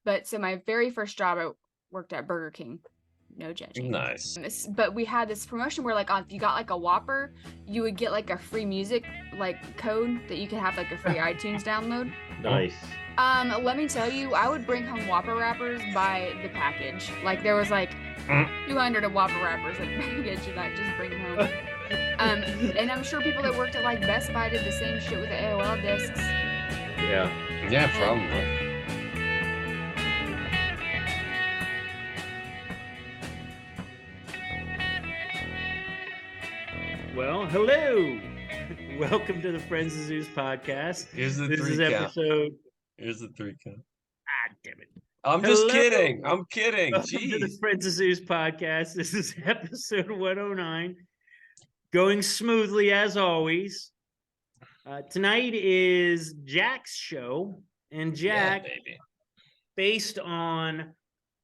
But so my very first job, I worked at Burger King. No judging. Nice. But we had this promotion where like if you got like a Whopper, you would get like a free music like code that you could have like a free iTunes download. Nice. Let me tell you, I would bring home Whopper wrappers by the package. Like there was like 200 of Whopper wrappers in the package, and I'd just bring them home. And I'm sure people that worked at like Best Buy did the same shit with the AOL discs. Yeah, probably. Well, hello. Welcome to the Friends of Zeus podcast. Here's the This three is count. episode. Here's the 3 count. Ah, damn it. I'm just kidding. I'm kidding. Welcome to the Jeez. Friends of Zeus podcast. This is episode 109. Going smoothly as always. Tonight is Jack's show. And Jack, baby. based on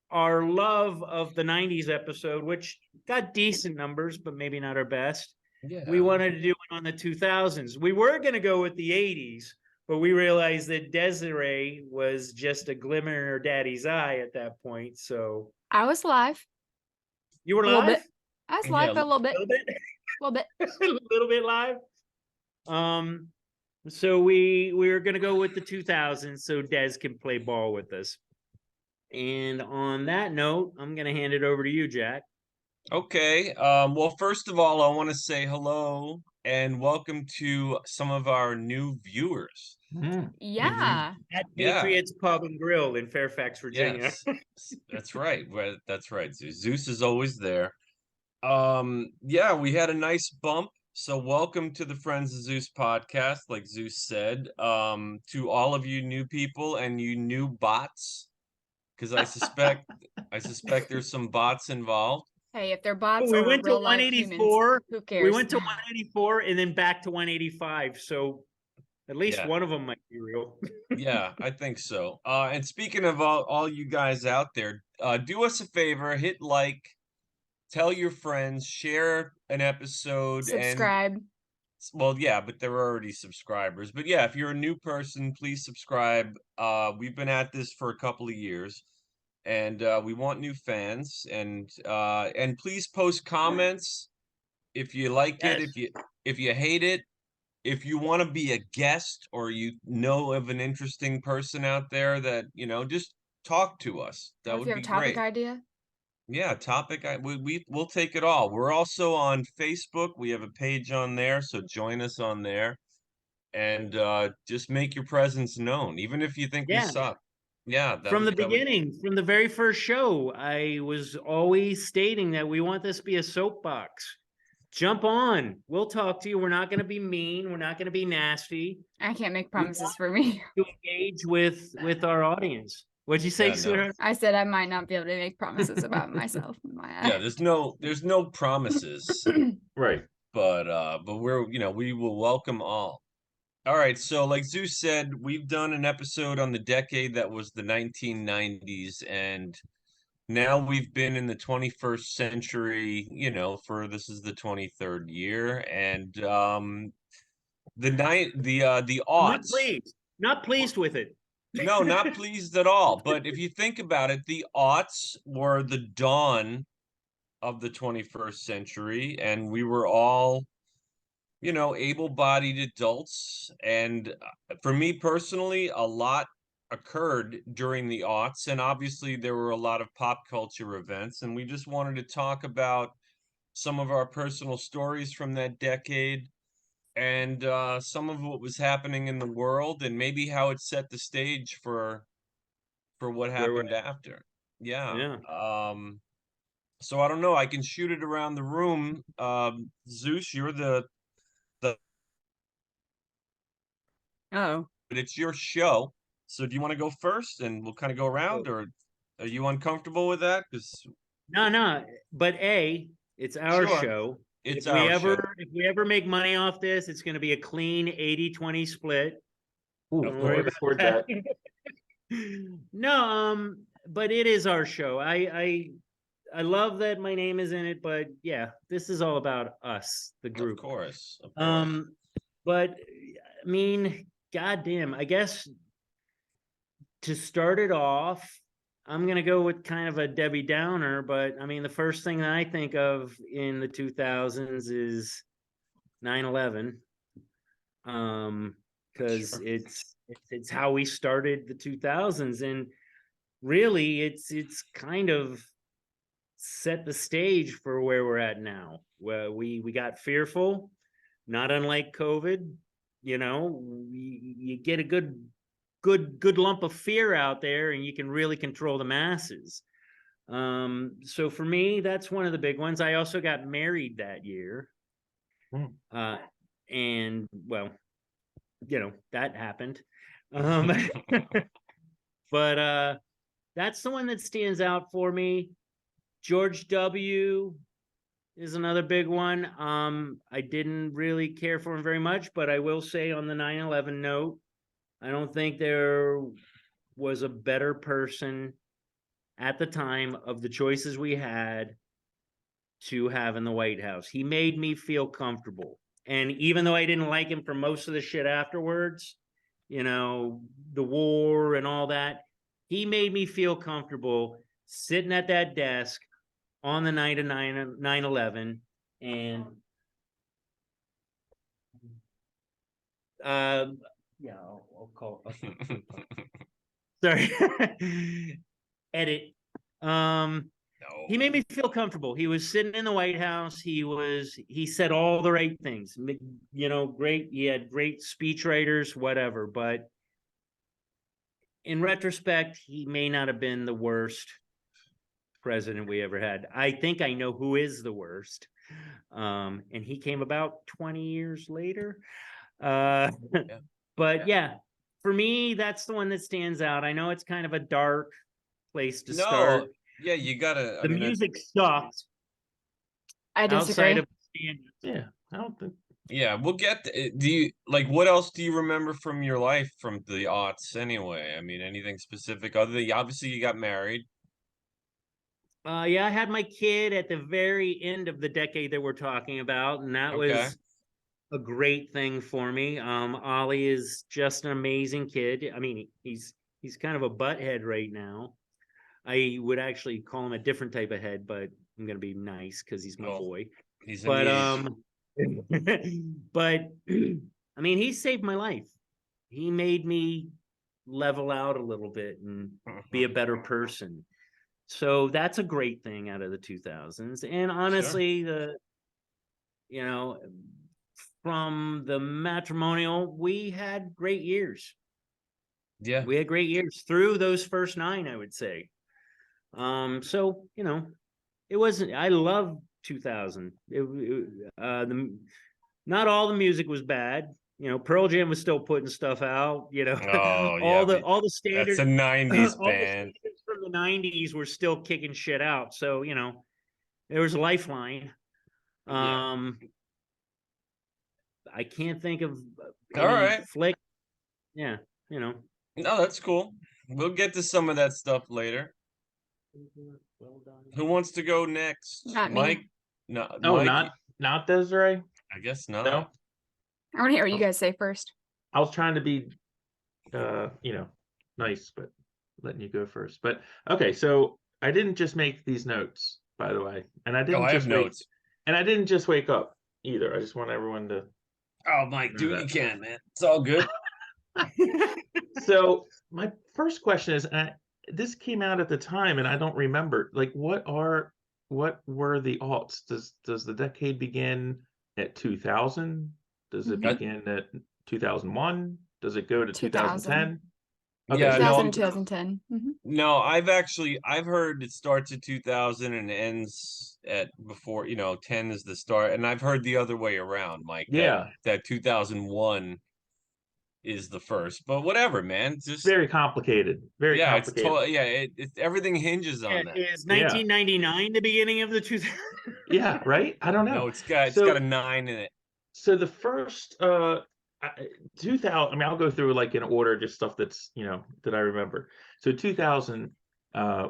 our love of the 90s episode, which got decent numbers, but maybe not our best. Yeah. We wanted to do it on the 2000s. We were going to go with the 80s, but we realized that Desiree was just a glimmer in her daddy's eye at that point. So I was live. You were A little live? bit. I was live for a little bit. A little bit? A little bit. A little bit live. So we were going to go with the 2000s so Des can play ball with us. And on that note, I'm going to hand it over to you, Jack. Okay. Well, first of all, I want to say hello and welcome to some of our new viewers. Yeah. At Patriots Pub and Grill in Fairfax, Virginia. Yes, that's right. That's right. Zeus is always there. Yeah, we had a nice bump. So welcome to the Friends of Zeus podcast, like Zeus said. To all of you new people and you new bots, because I suspect there's some bots involved. Hey, if they're bots we or went to real life 184. humans, who cares? We went to 184 and then back to 185. So at least one of them might be real. Yeah, I think so. And speaking of all you guys out there, do us a favor, hit like, tell your friends, share an episode, subscribe. Well, yeah, but they're already subscribers. But yeah, if you're a new person, please subscribe. We've been at this for a couple of years, and we want new fans. And please post comments if you like it, if you hate it, if you want to be a guest or you know of an interesting person out there that just talk to us. That would be great. If you have a topic idea. Yeah, topic. We'll take it all. We're also on Facebook. We have a page on there, so join us on there, and just make your presence known, even if you think we suck. Yeah, from the beginning, from the very first show, I was always stating that we want this to be a soapbox. Jump on. We'll talk to you. We're not going to be mean. We're not going to be nasty. I can't make promises for me. To engage with our audience. What'd you say, sweetheart? I said I might not be able to make promises about myself. Yeah, there's no promises. Right. But we will welcome all. All right, so like Zeus said, we've done an episode on the decade that was the 1990s, and now we've been in the 21st century, this is the 23rd year, and the aughts. Not pleased with it. No, not pleased at all. But if you think about it, the aughts were the dawn of the 21st century, and we were all, able-bodied adults. And for me personally, a lot occurred during the aughts, and obviously there were a lot of pop culture events, and we just wanted to talk about some of our personal stories from that decade, and some of what was happening in the world, and maybe how it set the stage for what happened after. Yeah. So I don't know. I can shoot it around the room. Zeus, you're the. Oh. But it's your show. So do you want to go first, and we'll kind of go around, or are you uncomfortable with that? Because no. But it's our show. If we ever make money off this, it's going to be a clean 80-20 split. Ooh, don't worry about that. No, but it is our show. I love that my name is in it, but yeah, this is all about us, the group. Of course. But I mean, goddamn, I guess to start it off, I'm going to go with kind of a Debbie Downer, but I mean, the first thing that I think of in the 2000s is 9/11. Because Sure. it's how we started the 2000s, and really it's kind of set the stage for where we're at now. Where we got fearful, not unlike COVID. You know, you get a good lump of fear out there, and you can really control the masses. So for me, that's one of the big ones. I also got married that year. And well, you know, that happened. But that's the one that stands out for me. George W. is another big one. I didn't really care for him very much, but I will say on the 9/11 note, I don't think there was a better person at the time of the choices we had to have in the White House. He made me feel comfortable. And even though I didn't like him for most of the shit afterwards, you know, the war and all that, he made me feel comfortable sitting at that desk on the night of 9/11. And yeah, I'll call. Sorry. Edit. He made me feel comfortable. He was sitting in the White House. He said all the right things, you know, great. He had great speech writers, whatever. But in retrospect, he may not have been the worst president we ever had. I think I know who is the worst. And he came about 20 years later. But yeah, for me, that's the one that stands out. I know it's kind of a dark place to start. Yeah, you gotta. The music sucked. I disagree. Outside of Yeah, I don't think. Yeah, we'll get. Do you like what else do you remember from your life from the aughts anyway? I mean, anything specific other than obviously you got married. Yeah, I had my kid at the very end of the decade that we're talking about, and that was a great thing for me. Ollie is just an amazing kid. I mean, he's kind of a butthead right now. I would actually call him a different type of head, but I'm gonna be nice because he's my boy. He's but but I mean, he saved my life. He made me level out a little bit and be a better person. So that's a great thing out of the 2000s. And honestly, you know, from the matrimonial, we had great years. Yeah, we had great years through those first 9, I would say. So you know, it wasn't. I love 2000. Not all the music was bad. You know, Pearl Jam was still putting stuff out. You know, all the standards. That's a '90s all band. The from the '90s were still kicking shit out. So you know, there was a lifeline. I can't think of any flick. Yeah, you know. No, that's cool. We'll get to some of that stuff later. Well done. Who wants to go next? Not Mike? me. No, Oh, Mike? not Desiree. I guess not. No, I want to hear what you guys say first. I was trying to be, you know, nice, but letting you go first. But okay, so I didn't just make these notes, by the way, and I didn't. I have notes, and I didn't just wake up either. I just want everyone to. Oh, Mike, do what you can, man. It's all good. So my first question is, this came out at the time, and I don't remember. Like, what were the aughts? Does the decade begin at 2000? Does it begin at 2001? Does it go to 2010? Okay, yeah, 2000 2010. No, I've heard it starts at 2000 and ends at before, you know, 10 is the start, and I've heard the other way around, Mike. Yeah, that 2001 is the first, but whatever, man. It's just very complicated. Very complicated. It's everything hinges on that. Is 1999 the beginning of the 2000s? Yeah, right. I don't know. No, it's got a 9 in it. So the first 2000. I mean, I'll go through like in order, just stuff that's that I remember. So 2000,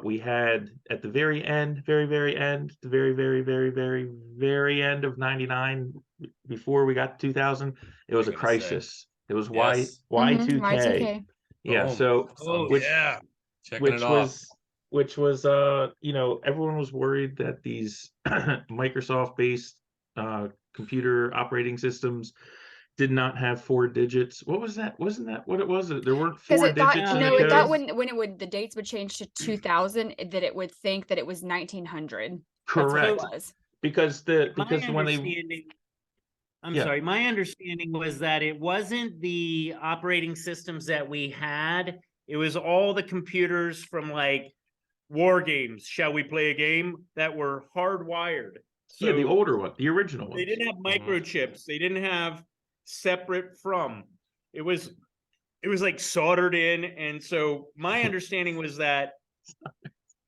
we had at the very end, very end, the very end of 99, before we got to 2000, it was a crisis. It was Y2K. Y2K. Yeah. Oh, So checking it off. which was everyone was worried that these Microsoft based computer operating systems did not have 4 digits. What was that? Wasn't that what it was? There weren't Because 4 it thought digits in no, the it thought code? when the dates would change to 2000 that it would think that it was 1900. That's what it Correct. was. Because My when they understanding, I'm Yeah. sorry, my understanding was that it wasn't the operating systems that we had. It was all the computers from like war games. Shall we play a game? That were hardwired. So the older one, the original one. they didn't have microchips. They didn't have separate from. It was like soldered in. And so my understanding was that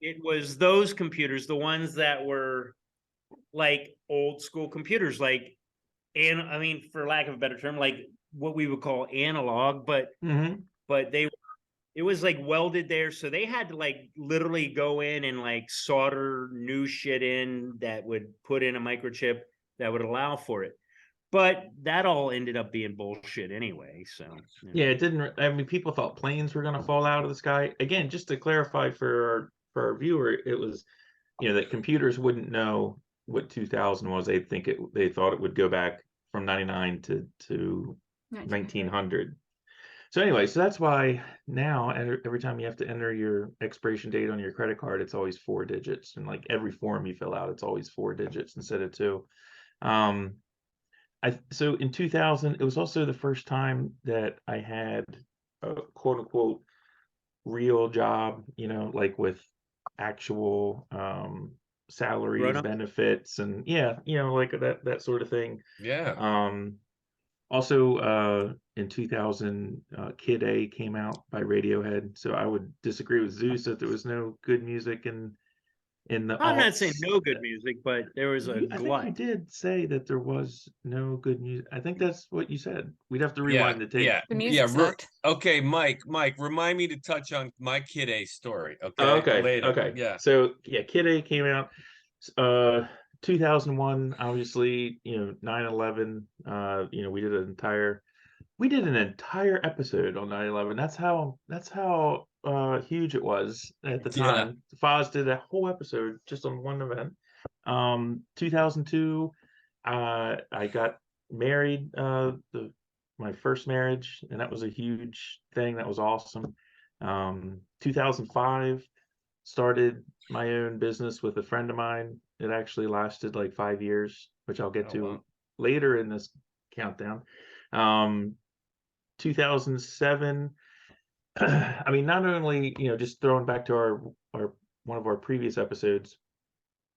it was those computers, the ones that were like old school computers, like, and I mean, for lack of a better term, like what we would call analog, but it was like welded there, so they had to like literally go in and like solder new shit in that would put in a microchip that would allow for it. But that all ended up being bullshit anyway. So Yeah, it didn't. I mean, people thought planes were going to fall out of the sky. Again, just to clarify for our viewer, it was, that computers wouldn't know what 2000 was. They thought it would go back from 99 to 1900. So anyway, so that's why now every time you have to enter your expiration date on your credit card, it's always 4 digits, and like every form you fill out, it's always 4 digits instead of 2. So in 2000, it was also the first time that I had a quote unquote real job, like with actual salaries, benefits, and like that sort of thing. Yeah. Also in 2000, Kid A came out by Radiohead. So I would disagree with Zeus that there was no good music in the I'm not saying aughts. no good music, but there was a I think glut. you did say that there was no good music. I think that's what you said. We'd have to rewind the tape. Yeah. The music sucked. Okay, Mike, remind me to touch on my Kid A story. Okay. Oh, okay. Later. Okay. Yeah. So yeah, Kid A came out 2001, obviously, 9/11, we did an entire episode on 9/11. That's how huge it was at the time. Foz did a whole episode just on one event. 2002, I got married, my first marriage, and that was a huge thing. That was awesome. 2005, started my own business with a friend of mine. It actually lasted like 5 years, which I'll get to later in this countdown. 2007, I mean, not only, just throwing back to our one of our previous episodes,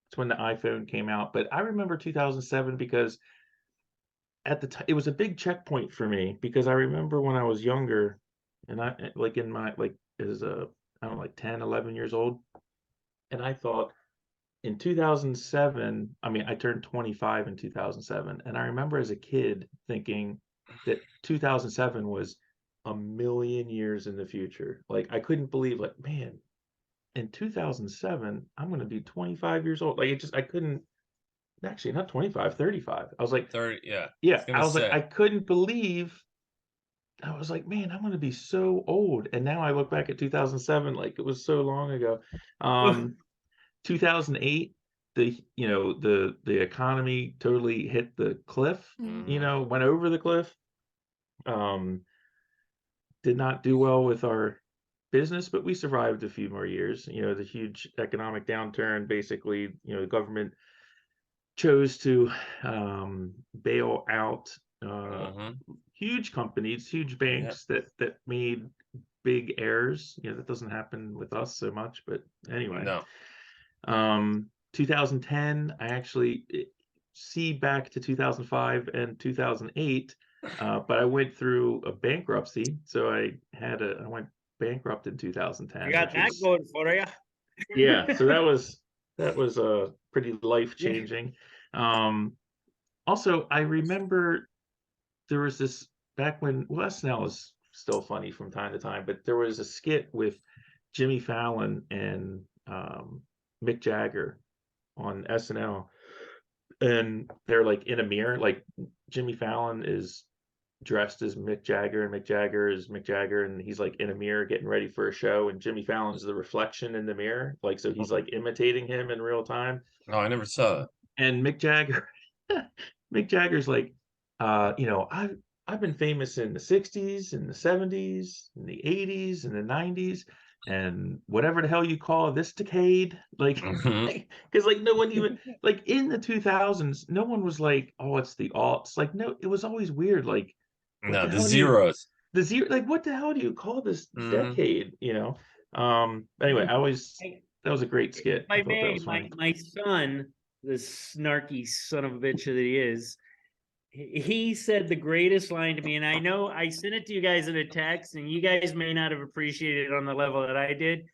it's when the iPhone came out, but I remember 2007 because at the time it was a big checkpoint for me, because I remember when I was younger, and I like in my as a I don't know, like 10, 11 years old, and I thought in 2007, I mean, I turned 25 in 2007, and I remember as a kid thinking that 2007 was a million years in the future. Like, I couldn't believe, like, man, in 2007, I'm going to be 25 years old. Like, I couldn't, actually, not 25, 35. I was like, 30, yeah. Yeah, I was like, I couldn't believe, I was like, man, I'm going to be so old. And now I look back at 2007, like it was so long ago. 2008, the economy totally hit the cliff, went over the cliff. Did not do well with our business, but we survived a few more years. The huge economic downturn, basically, the government chose to bail out huge companies, huge banks that made big errors. That doesn't happen with us so much, but anyway. No. 2010, I actually see back to 2005 and 2008, but I went through a bankruptcy, so I went bankrupt in 2010. You got that going for you. Yeah, so that was pretty life-changing. Also, I remember there was this back when, well, SNL is still funny from time to time, but there was a skit with Jimmy Fallon and Mick Jagger on SNL, and they're like in a mirror. Like Jimmy Fallon is dressed as Mick Jagger, and Mick Jagger is Mick Jagger, and he's like in a mirror getting ready for a show, and Jimmy Fallon's the reflection in the mirror, like so he's like imitating him in real time. Oh, I never saw that. And Mick Jagger, Mick Jagger's like, I've been famous in the '60s, in the '70s, in the '80s, in the '90s, and whatever the hell you call this decade, like, Mhm. because like no one even like in the 2000s, no one was like, oh, it's the aughts. Like, no, it was always weird. Like, what No, the the hell do you zeros. the zero? Like, what the hell do you call this Mhm. decade? Anyway, I always I- that was a great If skit. I I thought that may, was funny. my son, the snarky son of a bitch that he is, he said the greatest line to me, and I know I sent it to you guys in a text, and you guys may not have appreciated it on the level that I did,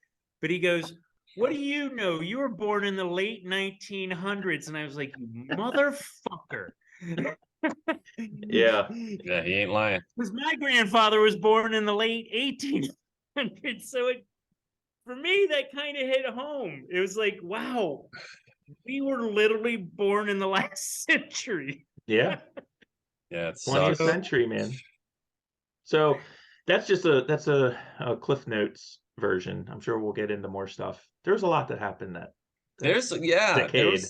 but he goes, "What do you know? You were born in the late 1900s," and I was like, "You motherfucker!" Yeah. Yeah, he ain't lying. Because my grandfather was born in the late 1800s, so it for me that kind of hit home. It was like, wow, we were literally born in the last century. Yeah. Yeah, it 20th sucks. century, man. So that's just a Cliff Notes version. I'm sure we'll get into more stuff. There's a lot that happened that decade.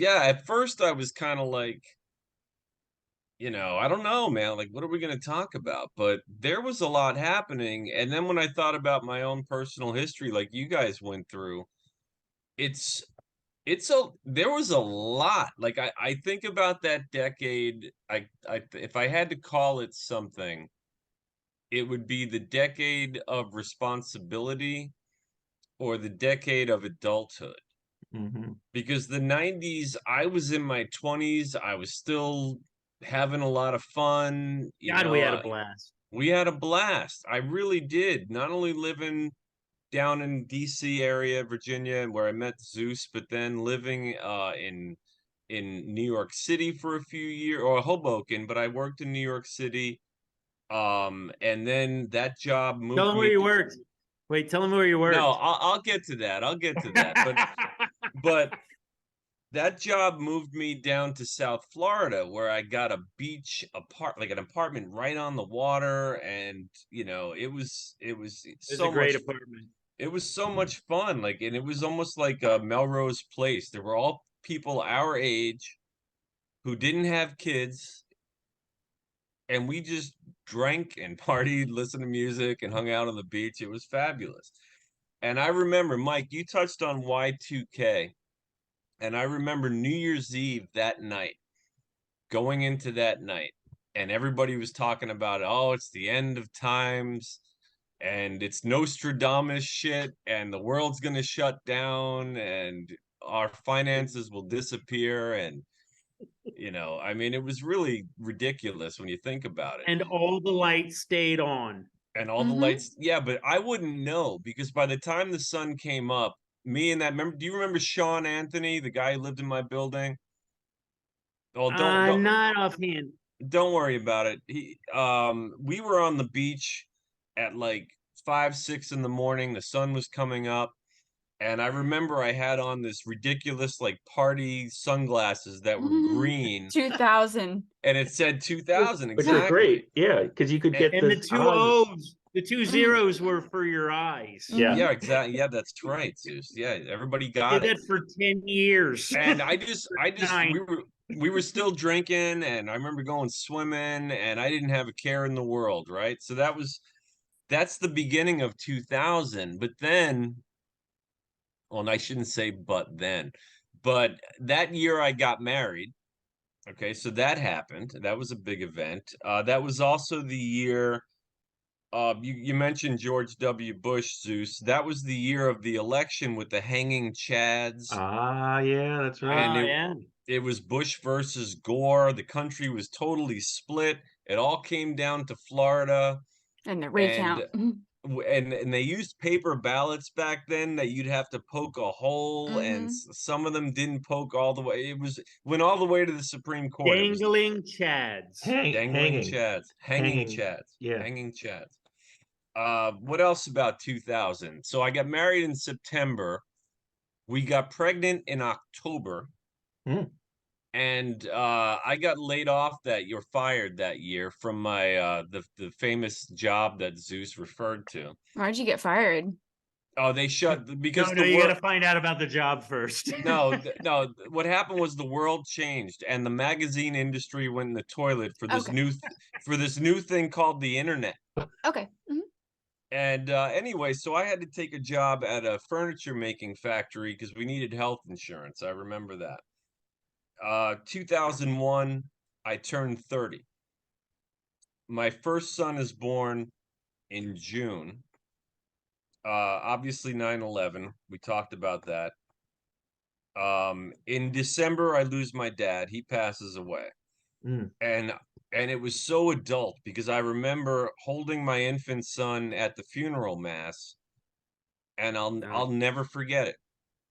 At first I was kind of like, I don't know, man, like what are we going to talk about? But there was a lot happening. And then when I thought about my own personal history, like you guys went through, it's there was a lot. Like I think about that decade. I if I had to call it something, it would be the decade of responsibility or the decade of adulthood. Hmm. Because the 90s, I was in my 20s, I was still having a lot of fun, God, we had a blast. we had a blast. I really did. Not only living down in DC area, Virginia, where I met Zeus, but then living in New York City for a few years, or Hoboken, but I worked in New York City. And then that job Tell moved them where me. you worked. Wait, tell them where you worked. No, I'll get to that. I'll get to that. But that job moved me down to South Florida, where I got a beach like an apartment right on the water, and it was It's a so great much. apartment. It was so much fun, like, and it was almost like a Melrose Place. There were all people our age who didn't have kids, and we just drank and partied, listened to music, and hung out on the beach. It was fabulous. And I remember, Mike, you touched on Y2K, and I remember New Year's Eve that night, going into that night, and everybody was talking about, oh, it's the end of times, and it's Nostradamus shit, and the world's gonna shut down, and our finances will disappear, and I mean, it was really ridiculous when you think about it. And all the lights stayed on. And all the lights, yeah, but I wouldn't know, because by the time the sun came up, me and that do you remember Sean Anthony, the guy who lived in my building? Well, Not offhand. don't worry about it. We were on the beach at like 5, 6 in the morning. The sun was coming up, and I remember I had on this ridiculous like party sunglasses that were green, 2000. and it said 2000 Which are exactly. great. Yeah, because you could get And the this two odds. O's, the two zeros were for your eyes. Yeah. Yeah, exactly. Yeah, that's right, Zeus. Yeah, everybody got Did it. that for 10 years. And I just Nine. we were still drinking, and I remember going swimming, and I didn't have a care in the world, right? So that's the beginning of 2000. But then, well, and I shouldn't say but then, but that year I got married. Okay, so that happened. That was a big event. That was also the year. You mentioned George W. Bush, Zeus. That was the year of the election with the hanging chads. Ah, yeah, that's right. And Yeah. it was Bush versus Gore. The country was totally split. It all came down to Florida, And the and recount. and they used paper ballots back then that you'd have to poke a hole, and some of them didn't poke all the way. Went all the way to the Supreme Court. It was Dangling chads. dangling Hanging. chads, hanging chads, Yeah. hanging chads. What else about 2000? So I got married in September. We got pregnant in October. And I got laid off you're fired that year from my the famous job that Zeus referred to. Why'd you get fired? Oh, they shut because No, the you got work. to find out about the job first. No. What happened was the world changed, and the magazine industry went in the toilet for this Okay. for this new thing called the internet. Okay. And anyway, so I had to take a job at a furniture making factory because we needed health insurance. I remember that. 2001, I turned 30. My first son is born in June. Obviously 9/11. We talked about that. In December, I lose my dad. He passes away. Mm. And it was so adult because I remember holding my infant son at the funeral mass, and I'll never forget it.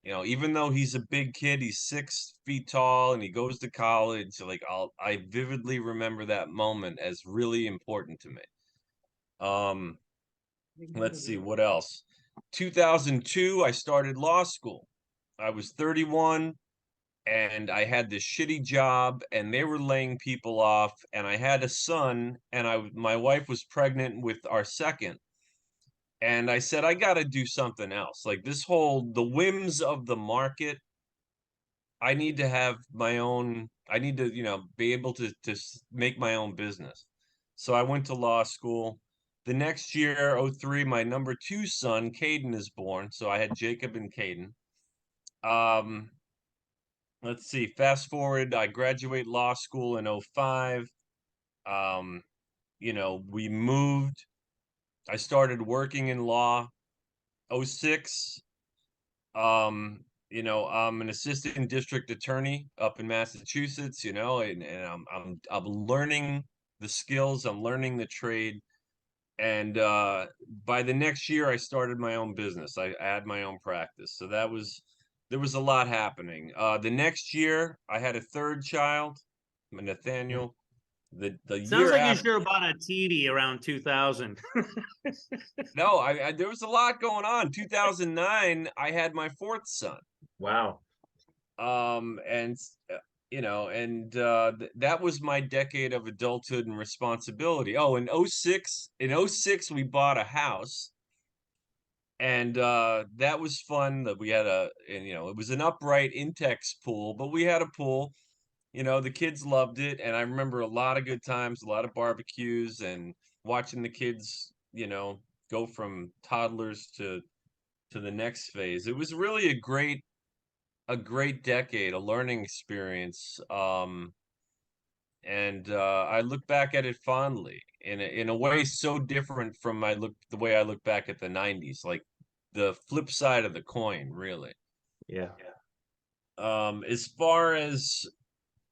You know, even though he's a big kid, he's 6 feet tall and he goes to college. Like I vividly remember that moment as really important to me. Um, let's see what else. 2002, I started law school. I was 31 and I had this shitty job and they were laying people off and I had a son and my wife was pregnant with our second. And I said, I got to do something else. Like the whims of the market, I need to have my own, I need to, be able to make my own business. So I went to law school. The next year, '03, my number two son, Caden, is born. So I had Jacob and Caden. Um, let's see, fast forward, I graduate law school in '05. Um, we moved. I started working in law '06. I'm an assistant district attorney up in Massachusetts, and I'm learning the skills, I'm learning the trade. And by the next year I started my own business. I had my own practice. So there was a lot happening. The next year I had a third child, Nathaniel. The Sounds year like you after, should have bought a TV around 2000. no, there was a lot going on. 2009, I had my fourth son. Wow. And that was my decade of adulthood and responsibility. Oh, in '06 we bought a house, and that was fun. That we had it was an upright Intex pool, but we had a pool. The kids loved it, and I remember a lot of good times, a lot of barbecues, and watching the kids, go from toddlers to the next phase. It was really a great decade, a learning experience. And I look back at it fondly in a way so different from the way I look back at the '90s, like the flip side of the coin, really. Yeah. As far as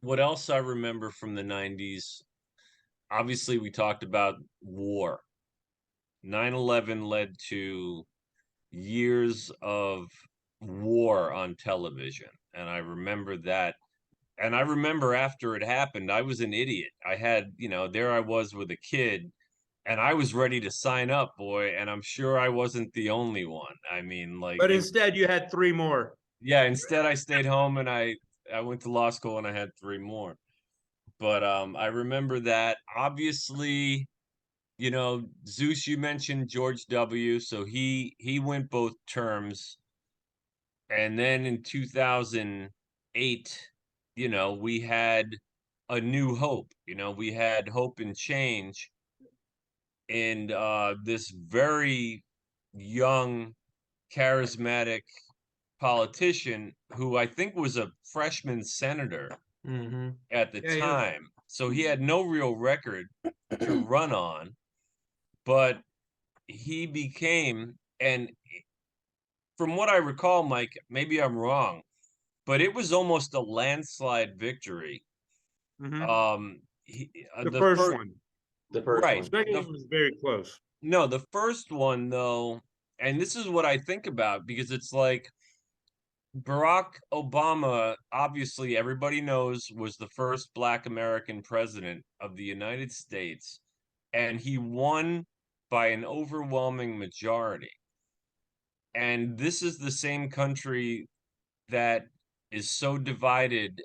what else I remember from the '90s, obviously we talked about war. 9/11 led to years of war on television, and I remember that. And I remember after it happened, I was an idiot. I had, there I was with a kid, and I was ready to sign up, boy, and I'm sure I wasn't the only one. I mean, like, But instead, you had 3 more. yeah, instead I stayed home and I went to law school and I had 3 more. But I remember that. Obviously, Zeus, you mentioned George W. So he went both terms. And then in 2008, we had a new hope. We had hope and change. And this very young, charismatic politician who I think was a freshman senator Mm-hmm. at the Yeah. time. So he had no real record to run on, but he became, and from what I recall, Mike, maybe I'm wrong, but it was almost a landslide victory. Mhm. The The first first, one. The first right? one. Second one was very close. No, the first one though, and this is what I think about because it's like Barack Obama, obviously everybody knows, was the first Black American president of the United States, and he won by an overwhelming majority. And this is the same country that is so divided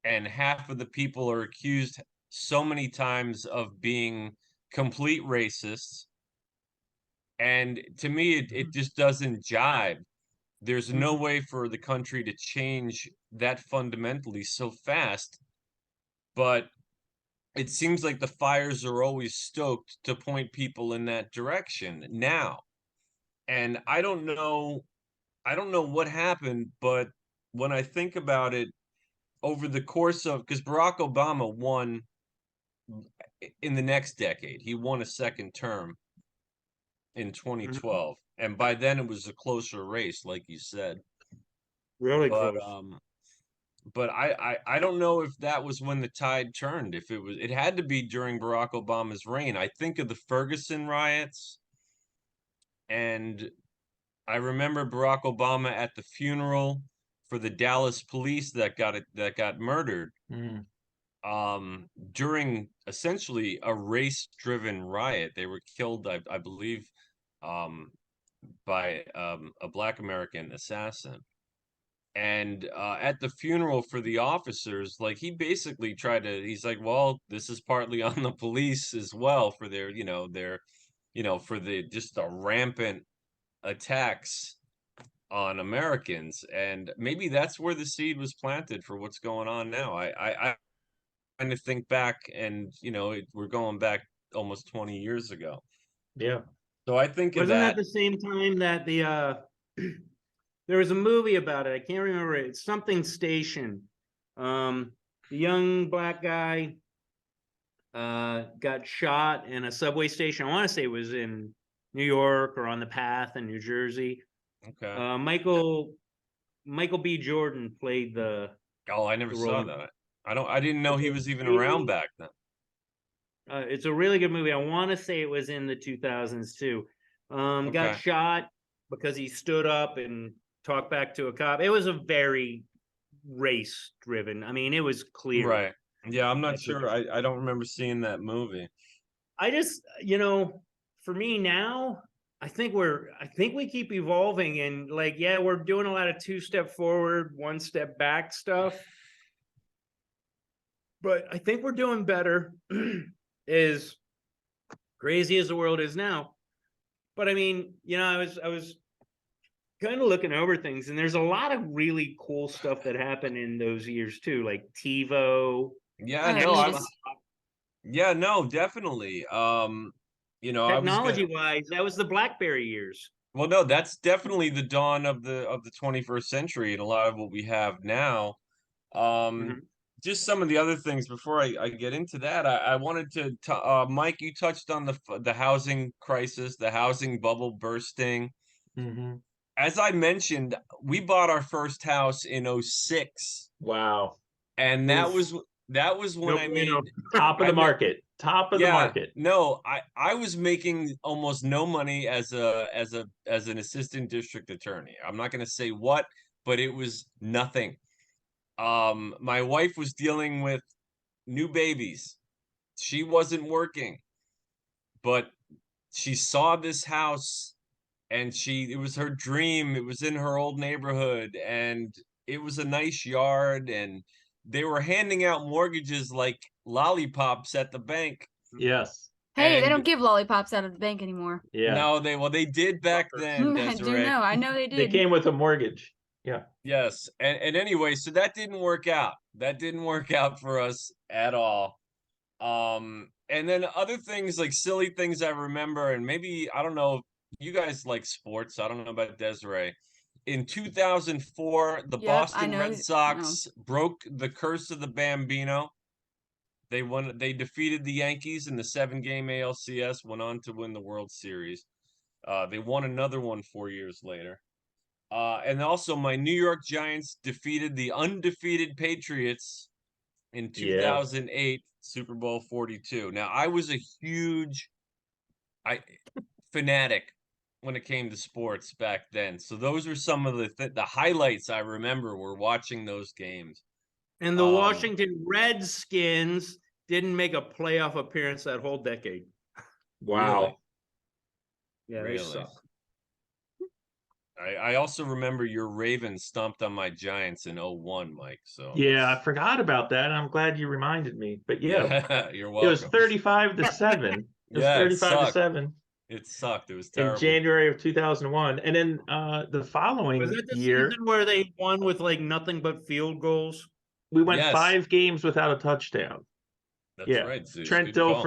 and half of the people are accused so many times of being complete racists. And to me, it just doesn't jibe. There's no way for the country to change that fundamentally so fast, but it seems like the fires are always stoked to point people in that direction now. And I don't know what happened, but when I think about it, over the course of, because Barack Obama won in the next decade, he won a second term in 2012, and by then it was a closer race, like you said. Really But close. I don't know if that was when the tide turned. If it had to be during Barack Obama's reign. I think of the Ferguson riots, and I remember Barack Obama at the funeral for the Dallas police that got murdered during essentially a race-driven riot. They were killed, I believe, by a Black American assassin. And at the funeral for the officers, like, he basically he's like, well, this is partly on the police as well for their, for the just the rampant attacks on Americans. And maybe that's where the seed was planted for what's going on now. I kind of think back, and we're going back almost 20 years ago. Yeah. So I think of Wasn't that that. the same time that the there was a movie about it? I can't remember it. It's something Station. The young black guy got shot in a subway station. I want to say it was in New York or on the Path in New Jersey. Okay. Michael B. Jordan played the Oh, I never saw role. that. I didn't know It's he a was even around really- back then. It's a really good movie. I want to say it was in the 2000s too. Got Okay. shot because he stood up and talked back to a cop. It was a very race driven. I mean, it was clear. Right. Yeah, I'm not That's what- sure. I don't remember seeing that movie. I just, for me now, I think we keep evolving, and like, yeah, we're doing a lot of 2-step forward, 1-step back stuff. But I think we're doing better. As crazy as the world is now. But I mean, I was kind of looking over things, and there's a lot of really cool stuff that happened in those years too, like TiVo. Yeah, Oh, no, geez. yeah, no, definitely. I was Technology wise, that was the BlackBerry years. well, no, that's definitely the dawn of the 21st century and a lot of what we have now. Mhm. Just some of the other things before I get into that, I wanted to Mike, you touched on the housing crisis, the housing bubble bursting. As I mentioned, we bought our first house in 06, Wow. and that Oof. was when No I bueno. made Top of I the ma- market. Top of the yeah, market. no, I was making almost no money as an assistant district attorney. I'm not going to say what, but it was nothing. My wife was dealing with new babies. She wasn't working, but she saw this house, and it was her dream. It was in her old neighborhood, and it was a nice yard, and they were handing out mortgages like lollipops at the bank. Yes. Hey, they And don't give lollipops out of the bank anymore. Yeah. no, they did back then, I do Desiree. know. I know they They did. came with a mortgage. Yeah. Yes. And anyway, so that didn't work out. That didn't work out for us at all. And then other things, like silly things I remember, and maybe, I don't know, you guys like sports. I don't know about Desiree. In 2004, the Yep, I Boston know. Red Sox broke the curse of the Bambino. They defeated the Yankees in the 7-game ALCS, went on to win the World Series. They won another one 4 years later. And also my New York Giants defeated the undefeated Patriots in 2008 Super Bowl 42. Now, I was a huge fanatic when it came to sports back then. So those are some of the highlights I remember were watching those games. And the Washington Redskins didn't make a playoff appearance that whole decade. Wow. Really? Yeah, Really? they suck. I also remember your Ravens stomped on my Giants in '01, Mike. So Yeah, I forgot about that. I'm glad you reminded me. But yeah, yeah, you're it was welcome. 35-7. It was Yeah, it 35 to sucked. 7 It sucked. It was in terrible. January of 2001. And then the Was following that the year, season where they won with like nothing but field goals? we went Yes, 5 games without a touchdown. that's Yeah. right, Zeus. Trent Good call.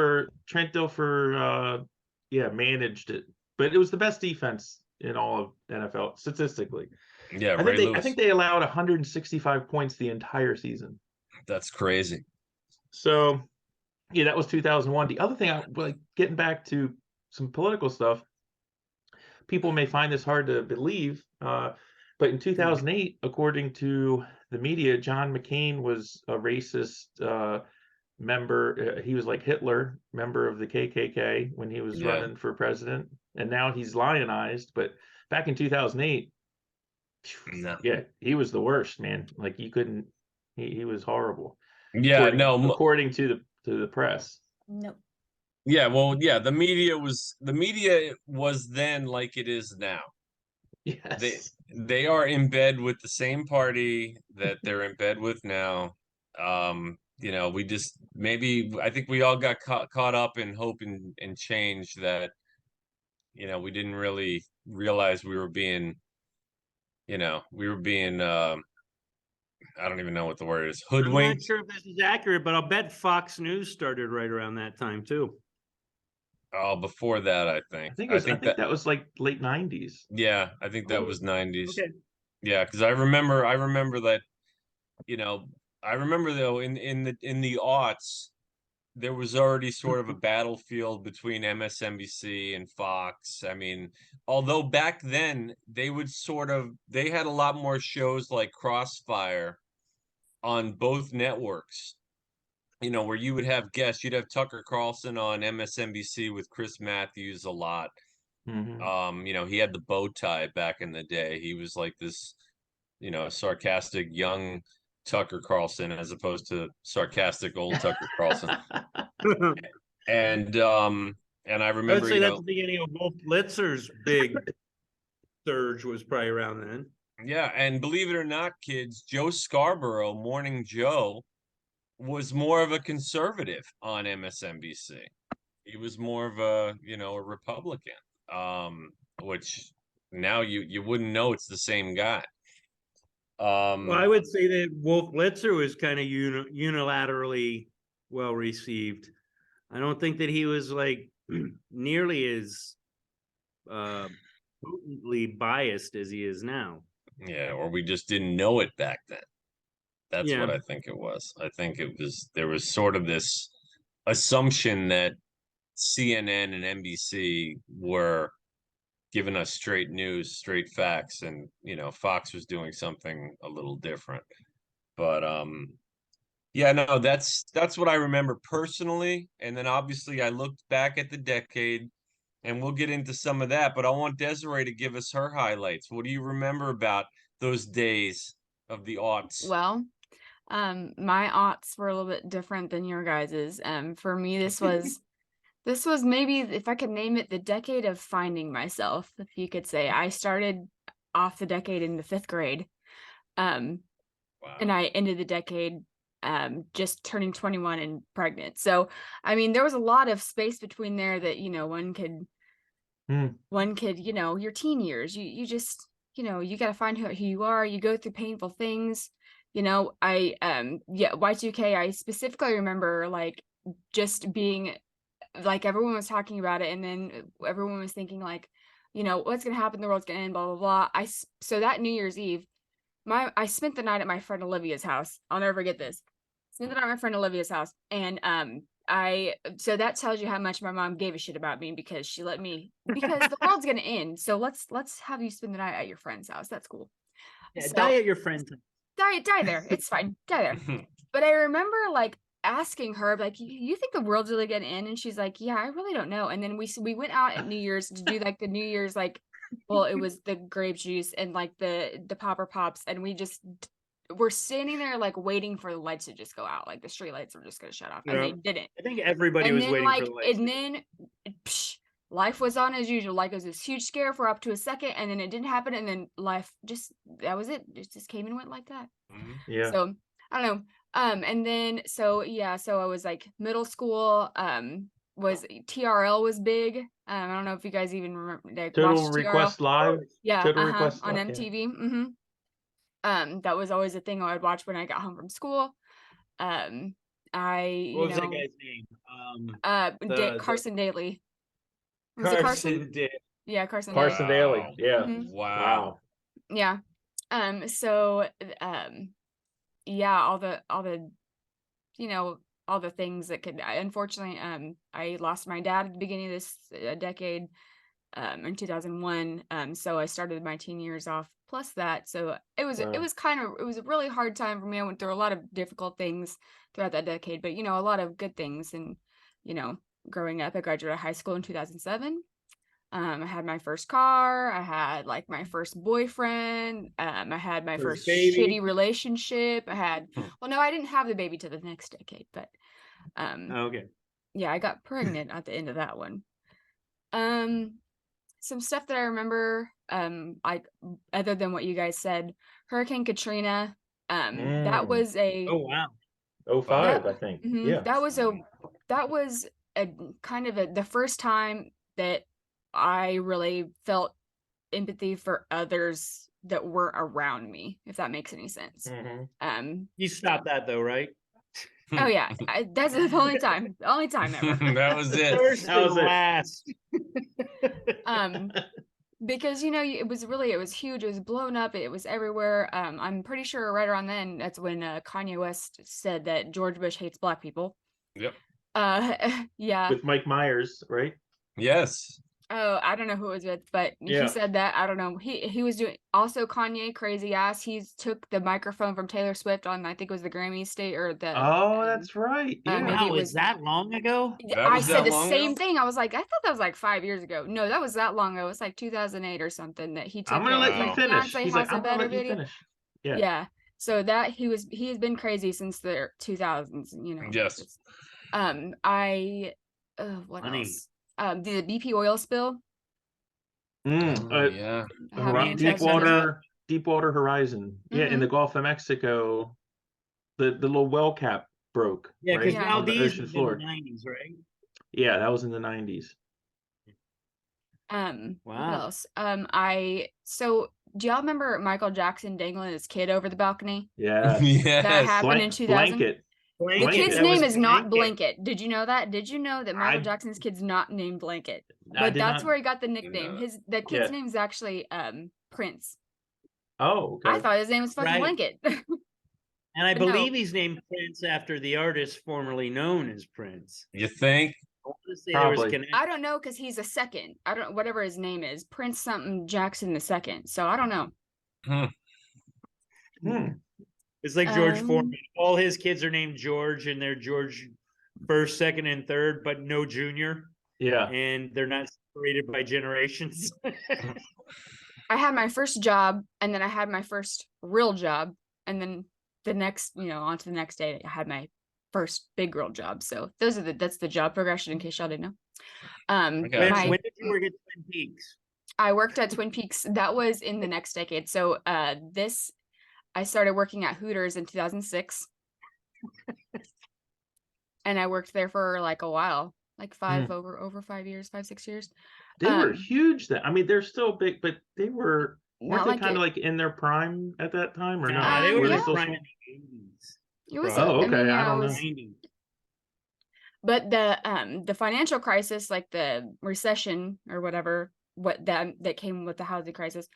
Dilfer yeah, managed it. But it was the best defense in all of NFL statistically. Yeah, I Ray think Lewis. they allowed 165 points the entire season. That's crazy. So, yeah, that was 2001. The other thing, like getting back to some political stuff, people may find this hard to believe, but in 2008, according to the media, John McCain was a racist member. He was like Hitler, member of the KKK when he was Yeah. running for president, and now he's lionized. But back in 2008, No. yeah, he was the worst, man. Like you couldn't. He was horrible. Yeah, no. According to the press. Nope. Yeah, well, yeah, the media was then like it is now. Yes. They are in bed with the same party that they're in bed with now. We just maybe I think we all got caught up in hope and change that we didn't really realize we were being I don't even know what the word is, I'm not hoodwinked. sure if this is accurate, but I'll bet Fox News started right around that time too. Oh, before that, I think. I think that was like late 90s. Yeah, I think that was 90s. Okay. Yeah, because I remember that, I remember though in the aughts, there was already sort of a battlefield between MSNBC and Fox. I mean, although back then they had a lot more shows like Crossfire on both networks, where you would have guests. You'd have Tucker Carlson on MSNBC with Chris Matthews a lot. Mm-hmm. He had the bow tie back in the day. He was like this, sarcastic young Tucker Carlson as opposed to sarcastic old Tucker Carlson. And I remember, I would say that's the beginning of Wolf Blitzer's big surge was probably around then. Yeah, and believe it or not, kids, Joe Scarborough, Morning Joe, was more of a conservative on MSNBC. He was more of a Republican, which now you wouldn't know it's the same guy. Well, I would say that Wolf Blitzer was kind of unilaterally well received. I don't think that he was like nearly as potently biased as he is now. Yeah, or we just didn't know it back then. That's Yeah. what I think it was. I think there was sort of this assumption that CNN and NBC were giving us straight news, straight facts, and Fox was doing something a little different. But yeah, no, that's what I remember personally. And then obviously I looked back at the decade, and we'll get into some of that, but I want Desiree to give us her highlights. What do you remember about those days of the aughts? Well, my aughts were a little bit different than your guys's. For me, this was maybe, if I could name it, the decade of finding myself, if you could say. I started off the decade in the 5th grade. Wow. And I ended the decade just turning 21 and pregnant. So, I mean, there was a lot of space between there that, one could, your teen years, you just, you got to find who you are. You go through painful things. Y2K, I specifically remember like just being like, everyone was talking about it, and then everyone was thinking like, what's gonna happen, the world's gonna end, blah blah blah. So that New Year's Eve, I spent the night at my friend Olivia's house. I'll never forget this. Spent the night at my friend Olivia's house, and so that tells you how much my mom gave a shit about me, because she let me, because the world's gonna end, so let's have you spend the night at your friend's house. That's cool. Yeah, So, die at your friend's house. Die there. It's fine. Die there. But I remember like asking her, like, you think the world's really gonna end? And she's like, yeah, I really don't know. And then we went out at New Year's to do like the New Year's, like, well, it was the grape juice and like the popper pops, and we're standing there like waiting for the lights to just go out, like the street lights were just gonna shut off, and they didn't. I think everybody was waiting for the lights. And then life was on as usual. Like it was this huge scare for up to a second, and then it didn't happen, and then life that was it. It just came and went like that. Yeah. So I don't know. And then so I was like middle school. Was TRL was big. I don't know if you guys even remember, like, Total watched Request TRL. Live. Yeah, Total Request on Live, yeah. MTV. That was always a thing I would watch when I got home from school. What was that guy's name? Carson Daly. Was it Carson Carson? Daly. Yeah, Carson Carson Daly. Daly. Yeah. Wow. Yeah. So yeah, all the all the things that could, unfortunately, I lost my dad at the beginning of this decade, in 2001. So I started my teen years off plus that. So it was Wow. it was a really hard time for me. I went through a lot of difficult things throughout that decade, but a lot of good things. And growing up, I graduated high school in 2007. I had my first car. I had like my first boyfriend. I had my first baby. shitty relationship. I had, well, no, I didn't have the baby till the next decade, but Okay. yeah, I got pregnant at the end of that one. Some stuff that I remember, like other than what you guys said, Hurricane Katrina. That was a Oh wow. 05, that- I think. mhm, Yeah. that was a kind of the first time that I really felt empathy for others that were around me, if that makes any sense. Mhm. You stopped that though, right? Oh yeah, that's the only time ever. That was it. First That was and it. last. Because it was huge. It was blown up. It was everywhere. I'm pretty sure right around then, that's when Kanye West said that George Bush hates black people. Yep. Yeah. With Mike Myers, right? Yes. Oh, I don't know who it was with, but Yeah. he said that. I don't know. He was doing, also Kanye, crazy ass. He took the microphone from Taylor Swift on, I think it was the Grammy state or the. Oh, that's right. Yeah. maybe Wow, it was was that long ago? That I was said that the long same ago? thing. I was like, I thought that was like 5 years ago. No, that was that long ago. It was like 2008 or something that he took. I'm gonna let you Wow. finish. Beyonce He's House like, of I'm gonna Better let you video. finish. Yeah. Yeah. So that he has been crazy since the 2000s. Yes. What Funny. else? The BP oil spill. Oh, yeah. Happened in 2007. Deepwater Horizon. Yeah, in the Gulf of Mexico, the little well cap broke. Yeah, because right? Yeah. On the Valdez ocean was floor. in the 90s, right? Yeah, that was in the 90s. What Wow. else? So do y'all remember Michael Jackson dangling his kid over the balcony? Yeah. That Yes. happened in 2000. Blanket. The Blanket, kid's that was name is not Blanket. Blanket. Did you know that? Did you know that Michael I- Jackson's kid's not named Blanket? I But did that's not- where he got the Didn't know nickname. that. The kid's Yeah. name is actually Prince. Oh, okay. I thought his name was fucking Right. Blanket. And I But no. believe he's named Prince after the artist formerly known as Prince. You think? I want to say there was Probably. I don't know because he's a second. I don't whatever his name is, Prince something Jackson the second. So I don't know. It's like George Um, Foreman. All his kids are named George, and they're George first, second, and third, but no junior. Yeah. And they're not separated by generations. I had my first job, and then I had my first real job, and then the next, on to the next day, I had my first big real job. So that's the job progression. In case y'all didn't know. Okay. When did you work at Twin Peaks? I worked at Twin Peaks. That was in the next decade. So I started working at Hooters in 2006, and I worked there for like a while, like over 5 years, 6 years. They were huge then. I mean, they're still big, but they weren't Not they like kind it. of like in their prime at that time or No, not? they were yeah. in still prime small? in the 80s. It was. Oh, okay. I Yeah, don't it know. was. 90s. But the financial crisis, like the recession or whatever, that came with the housing crisis,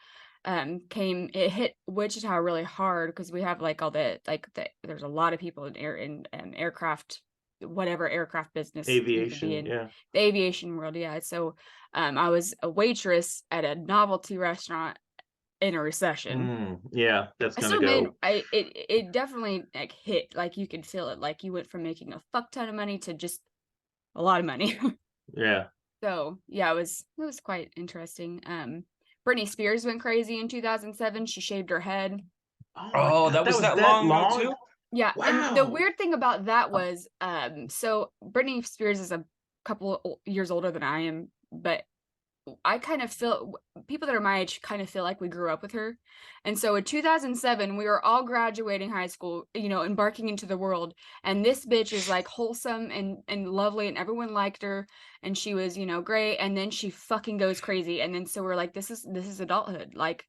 it hit Wichita really hard because we have like all there's a lot of people in aircraft, whatever aircraft business you could be Aviation, in. yeah. The aviation world, yeah. So I was a waitress at a novelty restaurant in a recession. Yeah, that's I gonna still go. it definitely like hit, like you could feel it, like you went from making a fuck ton of money to just a lot of money. Yeah. So yeah, it was quite interesting. Britney Spears went crazy in 2007. She shaved her head. Oh, that was that long ago too? Yeah, and the Wow. weird thing about that was, so Britney Spears is a couple years older than I am, but I kind of feel people that are my age kind of feel like we grew up with her. And so in 2007, we were all graduating high school, you know, embarking into the world. And this bitch is like wholesome and lovely, and everyone liked her, and she was, you know, great. And then she fucking goes crazy. And then so we're like, this is adulthood. Like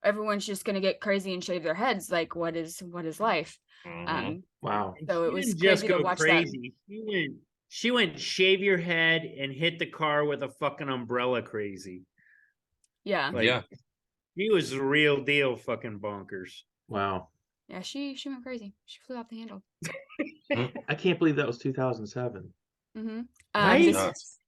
everyone's just gonna get crazy and shave their heads. Like what is life? Wow. So it She was didn't crazy just to go watch crazy. She went shave your head and hit the car with a fucking umbrella crazy. that. Yeah. Like, Yeah. he was the real deal fucking bonkers. Wow. Yeah, she went crazy. She flew off the handle. I can't believe that was 2007. Mm-hmm. Right? Nuts.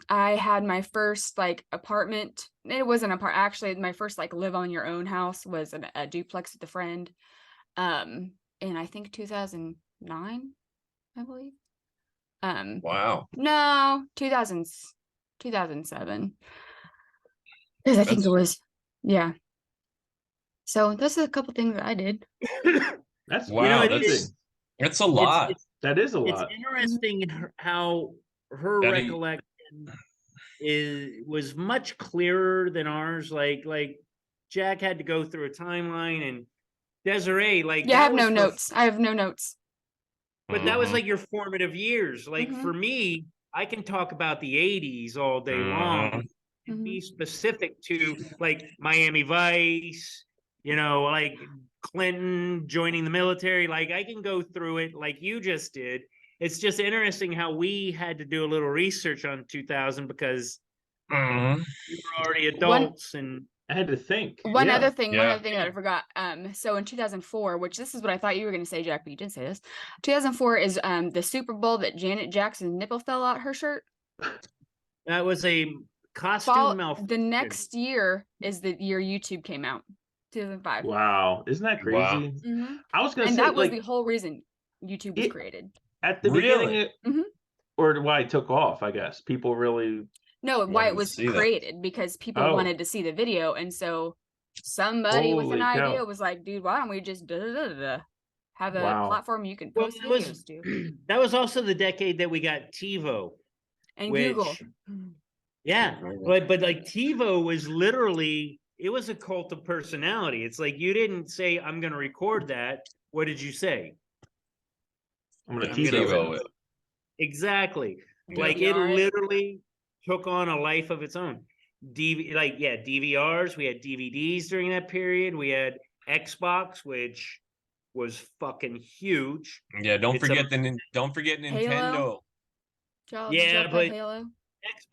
I had my first like apartment. It wasn't an apartment. Actually, my first like live on your own house was a duplex with a friend. In I think 2009, I believe. Wow. No, 2007. Because I think it was, yeah. So those are a couple things that I did. That's Wow. amazing. That's a lot. That is a It's lot. interesting how her That recollection was much clearer than ours. Like Jack had to go through a timeline, and Desiree, like Yeah, I that have was no notes. I have no notes. But that was like your formative years. Like Mhm. for me, I can talk about the 80s all day long and be specific to like Miami Vice, you know, like Clinton joining the military. Like I can go through it like you just did. It's just interesting how we had to do a little research on 2000 because we were already adults and I had to think. One other thing Yeah. that I forgot. So in 2004, which this is what I thought you were going to say, Jack, but you didn't say this. 2004 is the Super Bowl that Janet Jackson's nipple fell out her shirt. that was a costume malfunction. The next year is the year YouTube came out, 2005. Wow. Isn't that Wow. crazy? I was going to And say, that was like, the whole reason YouTube was created. at the Really? beginning, or why it took off, I guess. People really. No, why Wanted it to was see that. created, because people wanted to see the video. And so somebody with an Holy cow. idea was like, dude, why don't we just have a Wow. platform you can Well, post that was videos to? that was also the decade that we got TiVo. And which, Google. Yeah, but like TiVo was literally, it was a cult of personality. It's like you didn't say, I'm going to record that. What did you say? I'm going to I'm gonna TiVo it. Exactly. Yeah. Like it DVR it. literally took on a life of its own. DVRs. We had DVDs during that period. We had Xbox, which was fucking huge. Yeah, don't It's forget Nintendo. Halo. Did y'all play but Halo?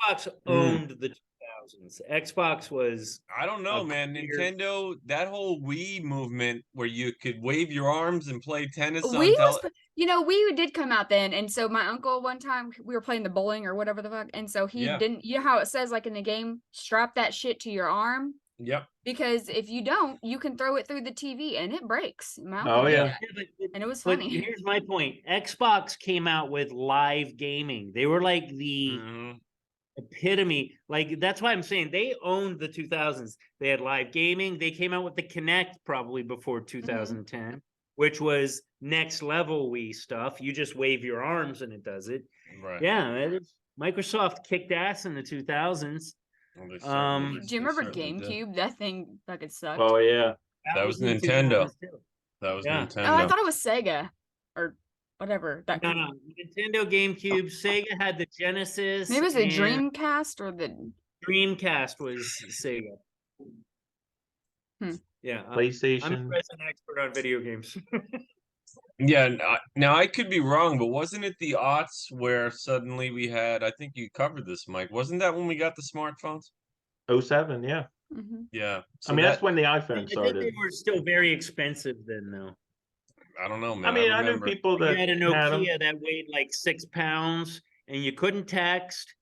Xbox owned the 2000s. Xbox was. I don't know, man. Nintendo, that whole Wii movement where you could wave your arms and play tennis on Wii did come out then, and so my uncle one time we were playing the bowling or whatever the fuck, and so he didn't. You know how it says like in the game, strap that shit to your arm. Yep. Because if you don't, you can throw it through the TV and it breaks. Oh yeah. And it was But funny. here's my point. Xbox came out with live gaming. They were like the epitome. Like that's why I'm saying they owned the 2000s. They had live gaming. They came out with the Kinect probably before 2010, which was next level Wii stuff. You just wave your arms and it does it. Right. Yeah, Microsoft kicked ass in the 2000s. Do you remember GameCube? That thing fucking sucked. Oh yeah. That was in the Nintendo. 2000s too. That was Yeah. Nintendo. Oh, I thought it was Sega or whatever. No, Nintendo, GameCube, Sega had the Genesis. Maybe it was the and Dreamcast or the Dreamcast was Sega. Yeah, PlayStation. I'm the resident expert on video games. Yeah, now I could be wrong, but wasn't it the aughts where suddenly we had, I think you covered this, Mike. Wasn't that when we got the smartphones? 07, yeah. Yeah. So I mean, that's when the iPhone started. I think they were still very expensive then, though. I don't know, man. I mean, I knew people that you had a had them. Nokia that weighed like 6 pounds, and you couldn't text.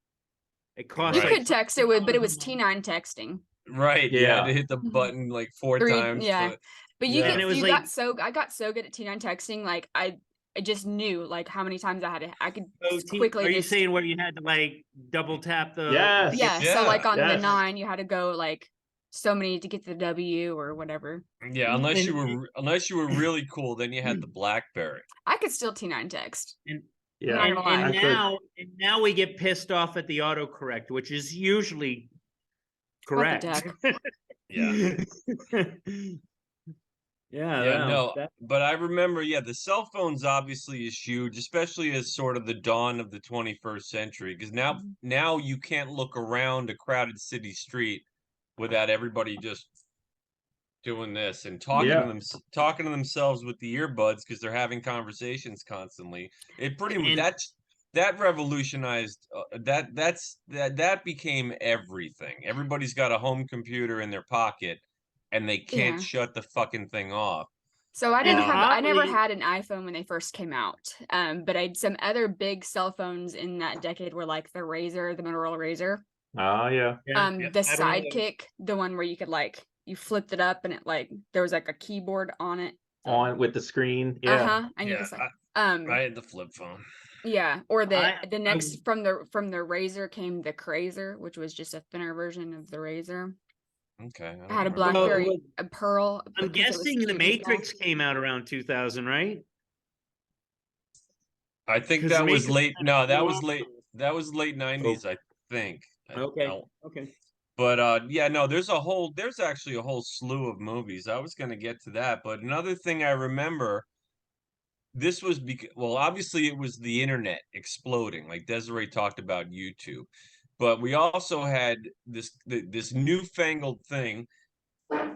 It cost. You Right. could text it with, but it was T9 texting. Right. You Yeah. had to hit the button like 4 times. Yeah. But you Yeah. get And it was I got so good at T9 texting, like I just knew like how many times I could quickly. Are you saying where you had to like double tap the? Yes. Yeah. Yeah. So like on the Yes. 9, you had to go like so many to get the W or whatever. Yeah, unless you were really cool, then you had the BlackBerry. I could still T9 text. Yeah, Not gonna lie. And I could. now we get pissed off at the autocorrect, which is usually What the correct. heck? Yeah. Yeah, no, but I remember, yeah, the cell phones obviously is huge, especially as sort of the dawn of the 21st century, because now you can't look around a crowded city street without everybody just doing this and Yeah. talking to themselves with the earbuds because they're having conversations constantly. It pretty much And that revolutionized that became everything. Everybody's got a home computer in their pocket and they can't Yeah. shut the fucking thing off. So I never oddly- had an iPhone when they first came out. But I had some other big cell phones in that decade were like the razr, the Motorola razr. Oh yeah. Yeah, The I don't know. Sidekick, the one where you could like you flipped it up and it like there was like a keyboard on it. On with the screen. Yeah. And you Yeah, could like I had the flip phone. yeah, or the I- next from the razr came the Crazer, which was just a thinner version of the razr. Okay. It had a remember. BlackBerry, Well, a Pearl. I'm because it was guessing The easy to Matrix came out around 2000, right? I think 'Cause that The was Matrix late. had No, a that was lot late. of- That was late 90s, I think. Okay. I'll- Okay. But yeah, no, there's actually a whole slew of movies. I was going to get to that, but another thing I remember, this was because, well, obviously it was the internet exploding, like Desiree talked about YouTube, but we also had this newfangled thing.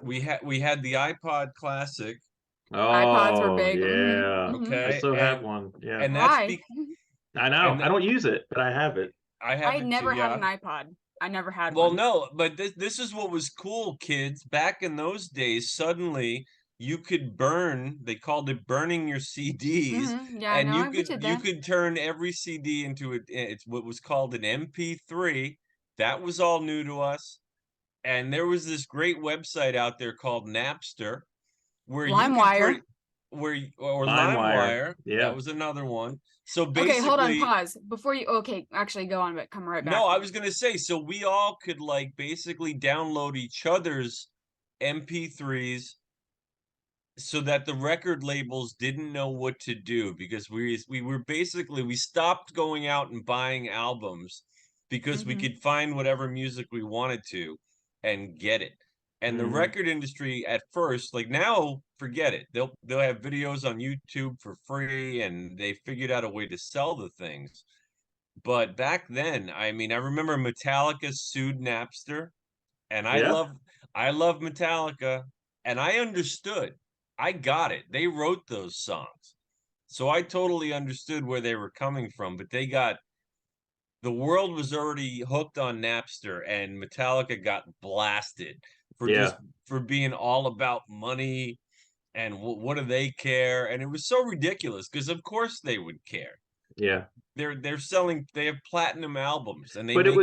We had the iPod Classic, iPods were Oh big. yeah. Mhm. I okay, still have one. Yeah. and that's Why? I know. and I don't use it, but I have it. I have I it never too, had yeah. an iPod. I never had Well, one. no, but this is what was cool, kids. Back in those days, suddenly you could burn, they called it burning your CDs, Yeah, I and know. We did you that. could turn every CD into it's what was called an MP3. That was all new to us. And there was this great website out there called Napster where you could LimeWire. or LimeWire. LimeWire. Yeah. That was another one. So Okay, hold on, basically, pause. Before you actually go on, but come right back. no, I was gonna say, so we all could like basically download each other's MP3s so that the record labels didn't know what to do because we were basically we stopped going out and buying albums because we could find whatever music we wanted to and get it. And the record industry at first, like now, forget it. They'll have videos on YouTube for free and they figured out a way to sell the things. But back then, I mean, I remember Metallica sued Napster, and Yeah. I love Metallica, and I understood. I got it. They wrote those songs. So I totally understood where they were coming from, but the world was already hooked on Napster and Metallica got blasted for Yeah. for being all about money and what do they care? And it was so ridiculous because of course they would care. Yeah. They're selling, they have platinum albums and they But make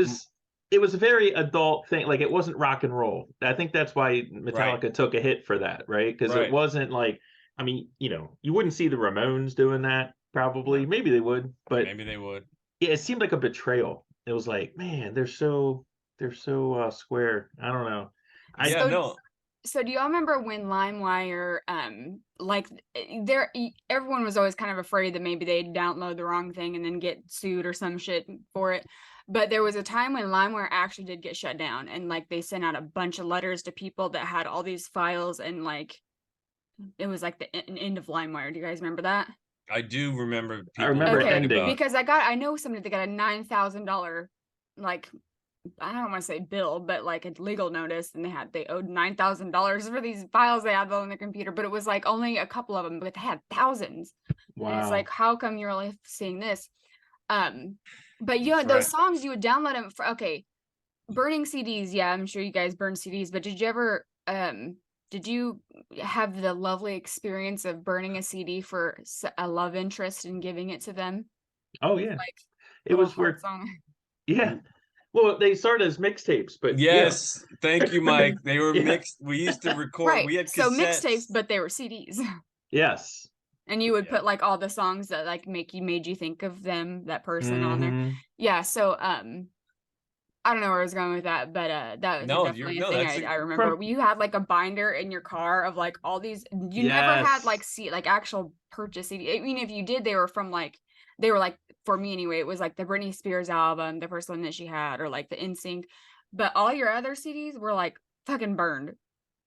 it was a very adult thing. Like it wasn't rock and roll. I think that's why Metallica took a hit for that, right? Because it wasn't like, I mean, you wouldn't see the Ramones doing that probably. No. Maybe they would, but maybe they would. yeah, it seemed like a betrayal. It was like, man, they're so square. I don't know. So do y'all remember when LimeWire, like everyone was always kind of afraid that maybe they'd download the wrong thing and then get sued or some shit for it. But there was a time when LimeWire actually did get shut down and like they sent out a bunch of letters to people that had all these files and like it was like the end of LimeWire. Do you guys remember that? I do remember people I remember talking ending. about Because I know somebody that got a $9,000 like I don't want to say bill, but like a legal notice, and they owed $9,000 for these files they had on their computer, but it was like only a couple of them, but they had thousands. Wow. And it's like, how come you're only seeing this? But you know, those songs you would download them for. Okay, burning CDs. Yeah, I'm sure you guys burn CDs, but did you ever did you have the lovely experience of burning a CD for a love interest and giving it to them? Oh yeah, like it was where. Song. Yeah. Well, they started as mixtapes, but yes, thank you, Mike. They were mixed. We used to record. Right. We had so cassettes. mixtapes, but they were CDs. Yes. And you would put like all the songs that like made you think of them, that person on there. Yeah. So I don't know where I was going with that, but that was definitely a thing I remember. You had like a binder in your car of like all these. You never had like actual purchase CD. I mean, if you did, they were from like they were like, for me anyway, it was like the Britney Spears album, the first one that she had, or like the NSYNC. But all your other CDs were like fucking burned,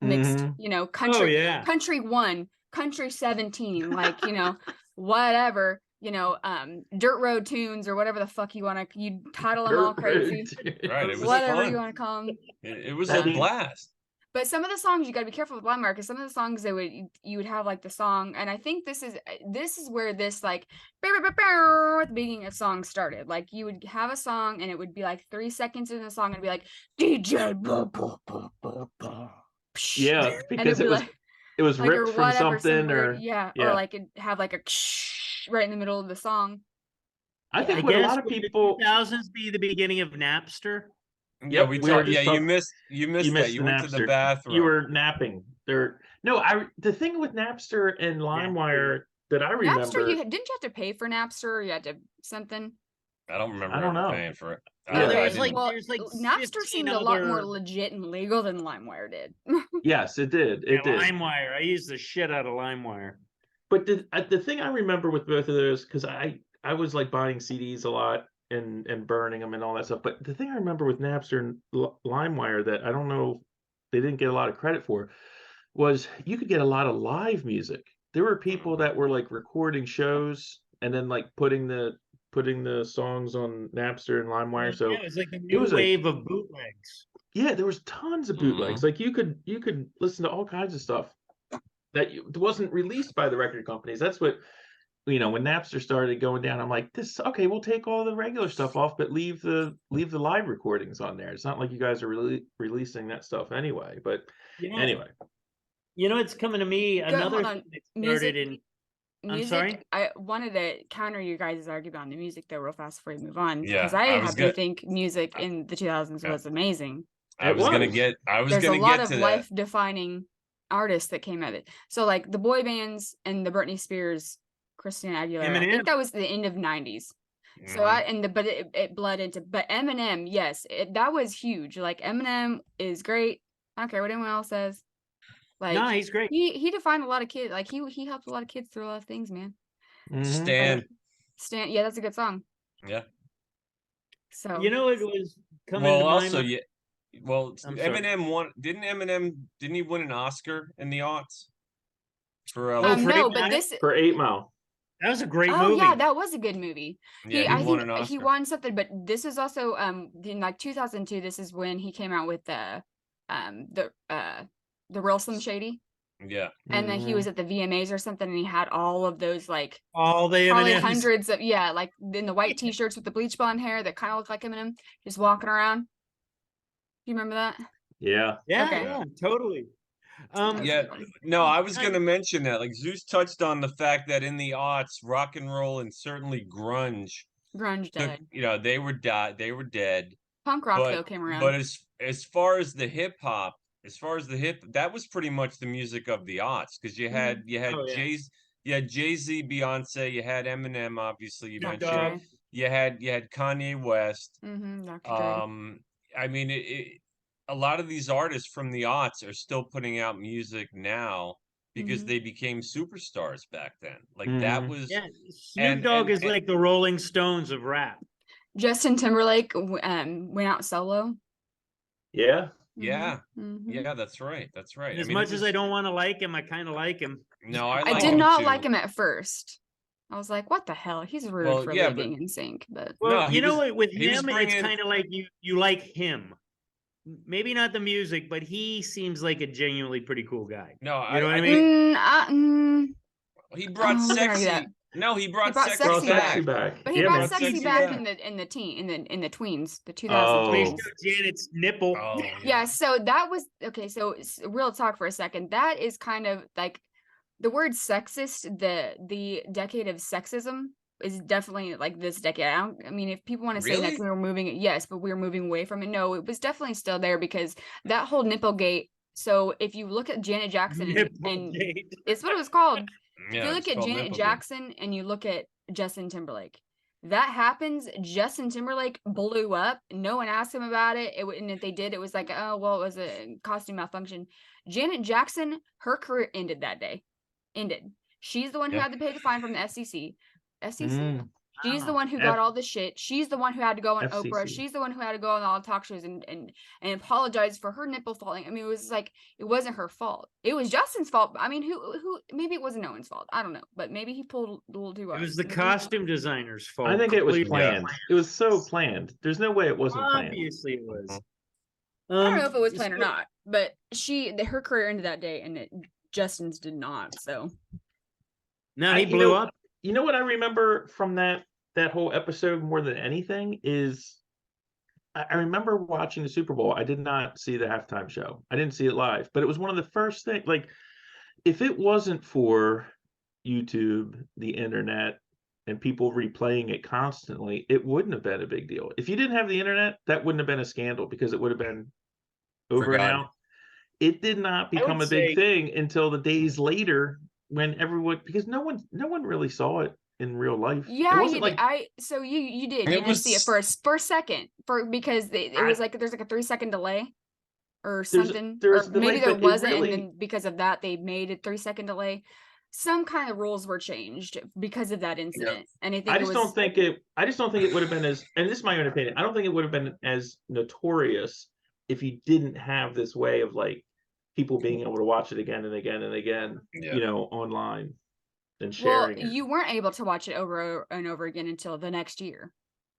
mixed, you know, country 1, country 17, like, you know, whatever, you know, dirt road tunes or whatever the fuck you want to, you title them all crazy, Right, it was whatever fun. you want to call them. It was a blast. But some of the songs you got to be careful with limewire, because some of the songs you would have like the song, and I think this is where this like at the beginning of song started. Like you would have a song and it would be like 3 seconds in the song and it'd be like DJ Yeah, because it was like, ripped from something or or like it'd have like a right in the middle of the song. I think what a lot of people 2000s be the beginning of Napster. Yeah, we talked. Yeah, you missed that. You went to the bathroom. You were napping. The thing with Napster and LimeWire that I remember. Napster, didn't you have to pay for Napster? Or you had to something. I don't remember. I don't know. Paying for it. There's like Napster seemed a lot more legit and legal than LimeWire did. Yes, it did. It did. LimeWire. I used the shit out of LimeWire. But the thing I remember with both of those, because I was like buying CDs a lot and burning them and all that stuff. But the thing I remember with Napster and LimeWire that I don't know, they didn't get a lot of credit for, was you could get a lot of live music. There were people that were like recording shows and then like putting the songs on Napster and LimeWire. So it was like a new wave of bootlegs. Yeah, there was tons of bootlegs. Like you could listen to all kinds of stuff that wasn't released by the record companies. That's what, you know, when Napster started going down, I'm like, we'll take all the regular stuff off, but leave the live recordings on there. It's not like you guys are really releasing that stuff anyway. But anyway, you know, it's coming to me. Another thing that started in. I'm sorry. I wanted to counter you guys' argument on the music though, real fast before we move on. Because I happen to think music in the 2000s was amazing. There's a lot of life-defining artists that came out of it. So like the boy bands and the Britney Spears, Christina Aguilera. I think that was the end of 90s. So but it bled into, but Eminem, yes, that was huge. Like Eminem is great. I don't care what anyone else says. Like, no, he's great. He defined a lot of kids. Like he helped a lot of kids through a lot of things, man. Stan, yeah, that's a good song. Yeah. So you know, it was coming to also mind. Eminem didn't he win an Oscar in the aughts for no, but this for 8 Mile. That was a great movie. Yeah, that was a good movie. Yeah, I think he won something, but this is also in like 2002. This is when he came out with the Real Slim Shady. Yeah. And then he was at the VMAs or something, and he had all of those like all the probably hundreds of like in the white t-shirts with the bleach blonde hair that kind of look like Eminem, just walking around. Do you remember that? Yeah. Yeah, totally. No, I was going to mention that. Like Zeus touched on the fact that in the aughts, rock and roll and certainly grunge died. You know, they were dead. Punk rock though came around. But as far as the hip hop, that was pretty much the music of the aughts, because you had Jay-Z, Beyonce, you had Eminem, obviously you mentioned. You had Kanye West. I mean, a lot of these artists from the aughts are still putting out music now because they became superstars back then. Like that was Snoop Dogg is like the Rolling Stones of rap. Justin Timberlake went out solo. Yeah. Yeah, that's right. As much as I don't want to like him, I kind of like him. No, I did not like him at first. I was like, "What the hell? He's rude for living in sync." But you know what? With him, it's kind of like you like him. Maybe not the music, but he seems like a genuinely pretty cool guy. No, you know what I mean. He brought sexy. No, he brought sexy back. But he brought sexy back in the tweens, the 2000s. Janet's nipple. Oh, yeah, so that was okay. So real talk for a second. That is kind of like the word sexist. The decade of sexism is definitely like this decade. I mean, if people want to say that we were moving, yes, but we were moving away from it. No, it was definitely still there because that whole nipplegate. So if you look at Janet Jackson and it's what it was called. Yeah, if you look at Janet Jackson and you look at Justin Timberlake, that happens. Justin Timberlake blew up. No one asked him about it. And if they did, it was like, oh, well, it was a costume malfunction. Janet Jackson, her career ended that day. She's the one who had to pay the fine from the FCC. She's the Wow. one who got all the shit. She's the one who had to go on Oprah. FCC. She's the one who had to go on all the talk shows and apologize for her nipple falling. I mean, it was like, it wasn't her fault. It was Justin's fault. I mean, who? Maybe it wasn't Owen's fault. I don't know, but maybe he pulled a little too hard. It was the costume designer's fault. I think it was Clearly. planned. It was so planned. There's no way it wasn't planned. Obviously, it was. I don't know if it was planned or not, but her career ended that day, and Justin's did not. So No, he blew up. You know what I remember from that whole episode more than anything is I remember watching the Super Bowl. I did not see the halftime show. I didn't see it live, but it was one of the first things. Like, if it wasn't for YouTube, the internet, and people replaying it constantly, it wouldn't have been a big deal. If you didn't have the internet, that wouldn't have been a scandal because it would have been over and out. It did not become a big thing until the days later when everyone, because no one really saw it in real life. yeah, you did. You did. You did see it for a second because it was like there's like a 3-second delay or something. Or maybe there wasn't, and then because of that they made a 3-second delay. Some kind of rules were changed because of that incident. And I just don't think it would have been as, and this is my own opinion, I don't think it would have been as notorious if you didn't have this way of like people being able to watch it again and again and again, online and sharing it. You weren't able to watch it over and over again until the next year.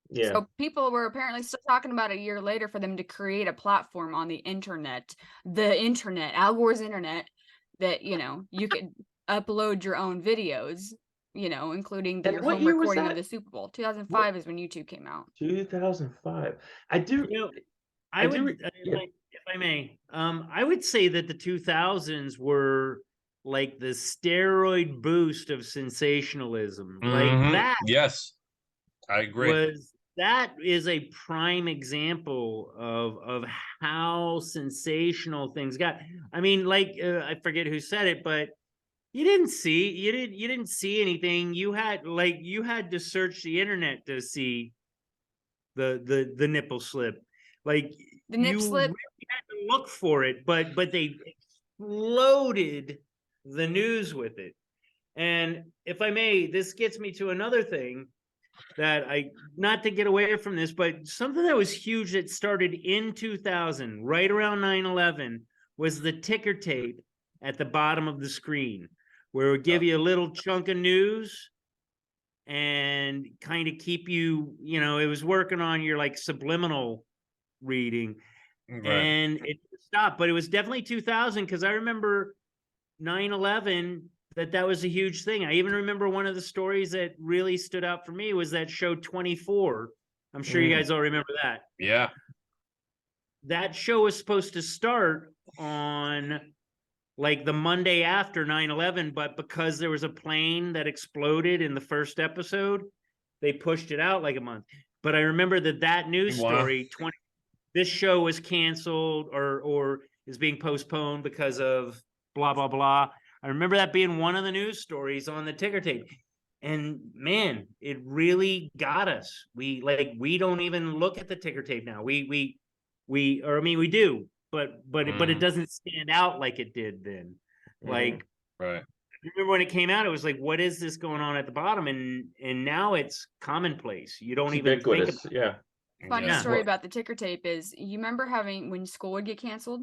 Yeah. So people were apparently still talking about a year later for them to create a platform on the internet, Al Gore's internet, that, you could upload your own videos, including the home recording of the Super Bowl. 2005 is when YouTube came out. 2005. If I may, I would say that the 2000s were like the steroid boost of sensationalism. Like that. Yes, I agree. That is a prime example of how sensational things got. I mean, like I forget who said it, but you didn't see anything. You had to search the internet to see the nipple slip. Like the nip slip. Really had to look for it, but they exploded the news with it. And if I may, this gets me to another thing that not to get away from this, but something that was huge that started in 2000, right around 9/11, was the ticker tape at the bottom of the screen, where it would give you a little chunk of news and kind of keep you, it was working on your like subliminal reading. Right. And it stopped, but it was definitely 2000 because I remember 9/11 that was a huge thing. I even remember one of the stories that really stood out for me was that show 24. I'm sure you guys all remember that. Yeah. That show was supposed to start on like the Monday after 9/11, but because there was a plane that exploded in the first episode, they pushed it out like a month. But I remember that news story, this show was canceled or is being postponed because of blah, blah, blah. I remember that being one of the news stories on the ticker tape. And man, it really got us. We don't even look at the ticker tape now. We do, but it doesn't stand out like it did then. Like, right. I remember when it came out, it was like, what is this going on at the bottom? And now it's commonplace. You don't even think about it. Yeah. Funny story about the ticker tape is, you remember when school would get canceled?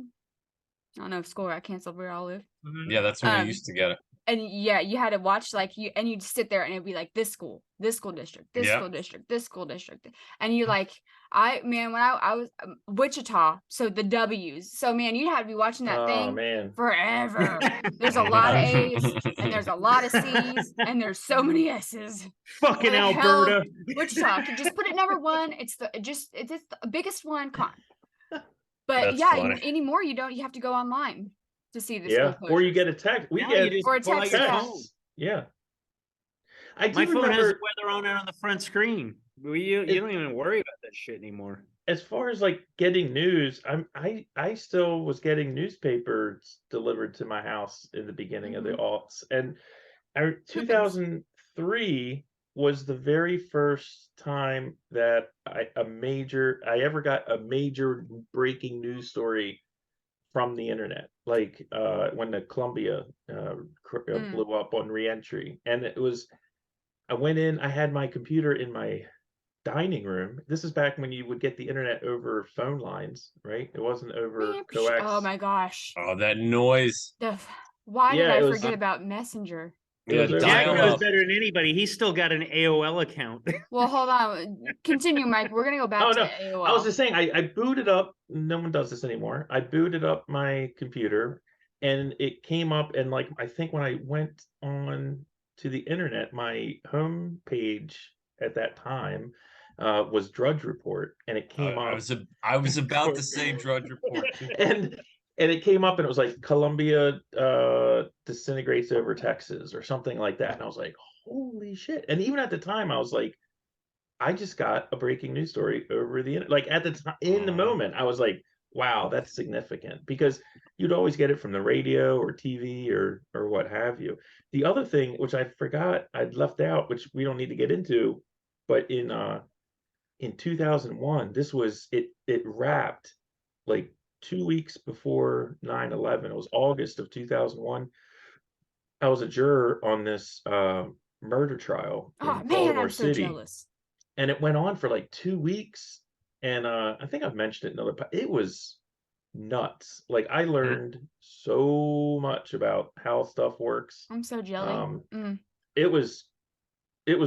I don't know if school got canceled where I live. Yeah, that's when we used to get it. And yeah, you had to watch and you'd sit there and it'd be like this school district, this school district, this school district. And you're like, when I was Wichita, so the W's. So man, you had to be watching that thing forever. There's a lot of A's and there's a lot of C's and there's so many S's. Fucking Alberta. Wichita, could just put it number 1. It's the biggest one. Come on. But That's anymore you have to go online to see the school closure. Or you get a text. Or a text. Yeah. My phone has weather on it on the front screen. You don't even worry about that shit anymore. As far as like getting news, I still was getting newspapers delivered to my house in the beginning of the aughts, and 2003 was the very first time that I ever got a major breaking news story from the internet, like when the Columbia blew up on reentry, and it was I went in. I had my computer in my dining room. This is back when you would get the internet over phone lines, right? It wasn't over Oh coax. my gosh. Oh, that noise. Why did Yeah, I it was. forget about Messenger? It Yeah, was over Jack knows dial-up. better than anybody. He's still got an AOL account. Well, hold on. Continue, Mike. We're gonna go back Oh to no, AOL. I was just saying. I booted up. No one does this anymore. I booted up my computer, and it came up. And like I think when I went on to the internet, my home page at that time was Drudge Report, and it came up. I was about to say Drudge Report too. And it came up and it was like Columbia disintegrates over Texas or something like that. And I was like, holy shit. And even at the time, I was like, I just got a breaking news story over the internet. Like at the time, in the moment, I was like, wow, that's significant, because you'd always get it from the radio or TV or what have you. The other thing, which I forgot I'd left out, which we don't need to get into, but in 2001, this was it wrapped like 2 weeks before 9/11. It was August of 2001. I was a juror on this murder trial Oh in man, Baltimore I'm so City, jealous. and it went on for like 2 weeks. And I think I've mentioned it in other. It was nuts. Like I learned so much about how stuff works. I'm so jelly. It was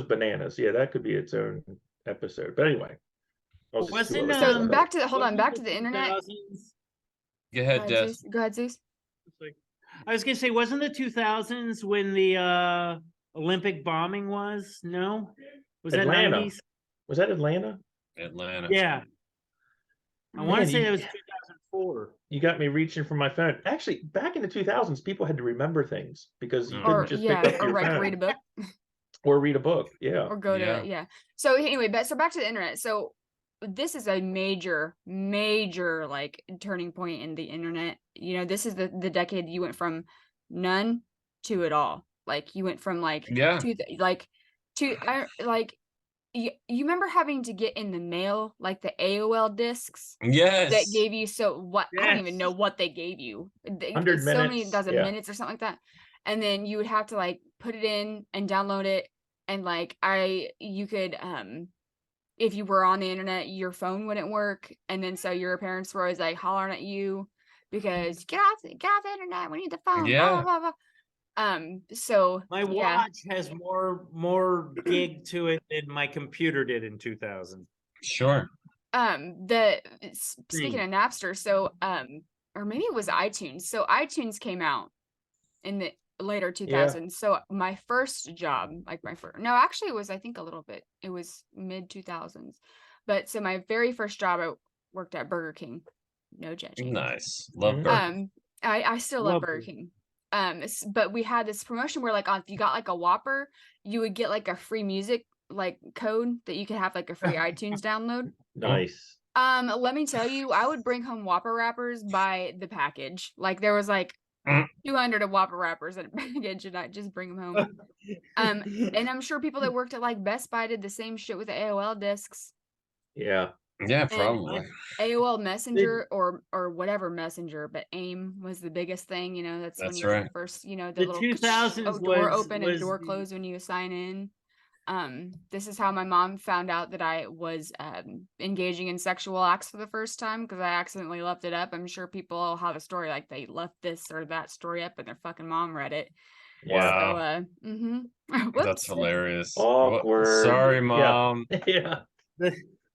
bananas. Yeah, that could be its own episode. But anyway, I was just too Wasn't So upset. back to hold on, wasn't back the to the internet. 2000s Go ahead, Des. Go ahead, Zeus. I was gonna say, wasn't the 2000s when the Olympic bombing was? No, was Atlanta. that 90s? Was that Atlanta? Atlanta. Yeah, I want to Man, say it was 2004. You got me reaching for my phone. Actually, back in the 2000s, people had to remember things because you couldn't Or just pick up or your like phone read a book. or read a book. Yeah. Or go Yeah. to So anyway, so back to the internet. So this is a major like turning point in the internet. You know, this is the decade you went from none to it all. Like you went from like Yeah. you remember having to get in the mail like the AOL discs that Yes. gave you I don't even Yes. know what they gave you. 100 so many minutes, dozen yeah. minutes or something like that. And then you would have to like put it in and download it. And like you could if you were on the internet, your phone wouldn't work. And then so your parents were always like hollering at you because get off the internet. We need the phone. Yeah. Blah, blah, blah, blah. So My watch has more gig to it than my computer did in 2000. Sure. Speaking of Napster, so or maybe it was iTunes. So iTunes came out in the later 2000s. So my first job, actually it was I think a little bit. It was mid 2000s. But so my very first job, I worked at Burger King. No judging. Nice. Love Mhm. Burger. I still love Burger King. But we had this promotion where like if you got like a Whopper, you would get like a free music like code that you could have like a free iTunes download. Nice. Let me tell you, I would bring home Whopper wrappers by the package. Like there was like 200 of Whopper wrappers in a package, and I'd just bring them home. And I'm sure people that worked at like Best Buy did the same shit with the AOL discs. Yeah. Yeah, probably. AOL Messenger or whatever messenger, but AIM was the biggest thing. You know, that's when you right. first, the The little 2000s door was- open and was door the- closed when you sign in. This is how my mom found out that I was engaging in sexual acts for the first time because I accidentally left it up. I'm sure people all have a story like they left this or that story up and their fucking mom read it. Wow. So, That's hilarious. Awkward. Sorry, Mom. Yeah.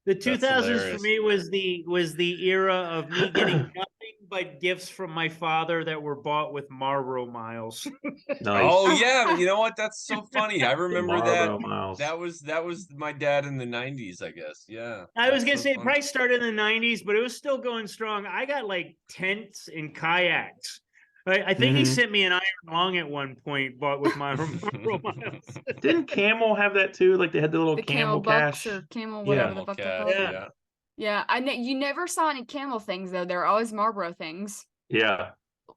The 2000s for hilarious. me was the era of me getting nothing but gifts from my father that were bought with Marlboro miles. Nice. Oh yeah, you know what? That's so funny. I remember that. Marlboro Miles. That was my dad in the 90s, I guess. Yeah. I was That's gonna so say it funny. probably started in the 90s, but it was still going strong. I got like tents and kayaks. I think he Mhm. sent me an iron lung at one point, bought with my Marlboro miles. Didn't Camel have that too? Like they had the little the camel bucks cash. or camel, Yeah. whatever the fuck they're Cat, called. yeah. Yeah, you never saw any camel things though. There were always Marlboro things. Yeah.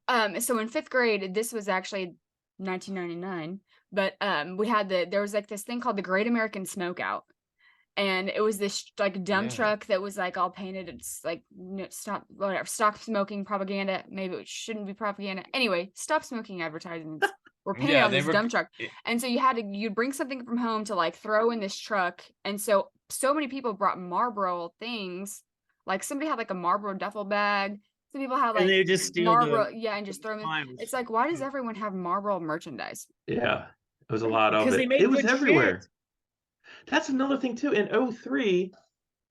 So in 5th grade, this was actually 1999, but we had there was like this thing called the Great American Smokeout, and it was this like dump Yeah. truck that was like all painted. It's like stop smoking propaganda. Maybe it shouldn't be propaganda. Anyway, stop smoking advertisements. were painted Yeah, on they this were. dump truck. it- And so you'd bring something from home to like throw in this truck. And so many people brought Marlboro things. Like somebody had like a Marlboro duffel bag. Some people had And like they just steal Marlboro, the yeah, and just throw them in. Miles. It's like, why does everyone have Marlboro merchandise? Yeah, it was a lot of Because they it. made It was good everywhere. shit. That's another thing too. In '03,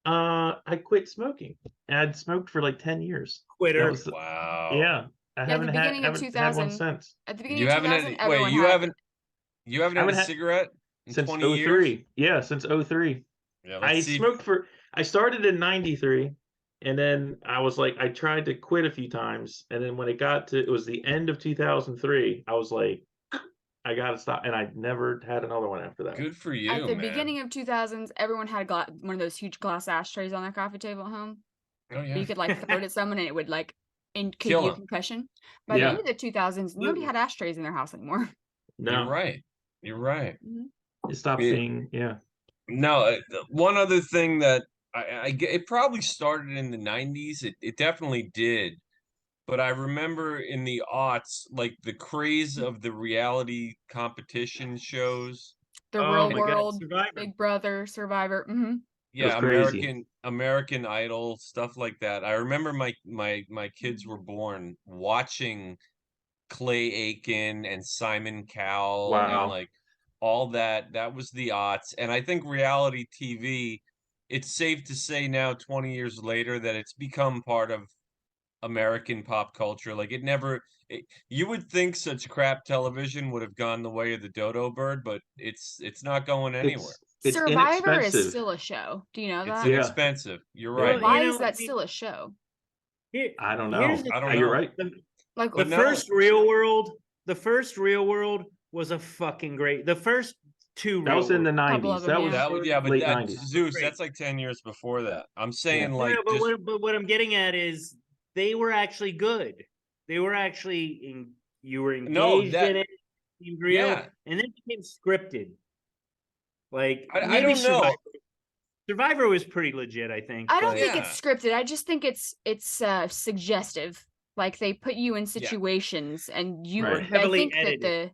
I quit smoking. And I'd smoked for like 10 years. That Quitter. was Wow. yeah. I Yeah, at the beginning of haven't had one 2000, since. at the beginning You of haven't 2000, had. everyone Wait, you had. haven't I had a haven't had cigarette in since 20 years? '03. Yeah, since '03. Yeah, let's I see. smoked for I started in '93, and then I was like I tried to quit a few times, and then when it was the end of 2003, I was like I gotta stop, and I never had another one after that. Good for At you, the man. beginning of 2000s, everyone had one of those huge glass ashtrays on their coffee table at home. Oh You yeah. could like throw it at someone and it would like give Kill you a 'em. concussion. By the Yeah. end of the 2000s, nobody had ashtrays in their house anymore. You're No, right. You're right. it stopped It- being yeah. No, one other thing that it probably started in the 90s. It definitely did. But I remember in the aughts, like the craze of the reality competition shows. The Oh Real my God, World, Survivor. Big Brother, Survivor. It was Yeah, crazy. American Idol, stuff like that. I remember my kids were born watching Clay Aiken and Simon Cowell and Wow. like all that. That was the aughts. And I think reality TV, it's safe to say now, 20 years later, that it's become part of American pop culture. Like you would think such crap television would have gone the way of the dodo bird, but it's not going anywhere. It's Survivor is inexpensive. still a show. Do you know It's that? Yeah. inexpensive. You're Well, right. Why you is know, that still a show? I don't Here's know. the I don't thing. You're know. right. Like The But no. first Real World was a fucking great. The first two That was in the Real Couple of '90s. them, That yeah. was That would, yeah, but late that '90s. Zeus, Great. that's like 10 years before that. I'm saying World. like No, just but what I'm getting at is they were actually good. They were actually you were no, engaged that in it, it seemed real, yeah. and then it became scripted. Like I maybe don't know. Survivor was pretty legit, I think. I don't but- think Yeah. it's scripted. I just think it's suggestive. Like they put you in Yeah. situations and you Right. I Heavily think edited. that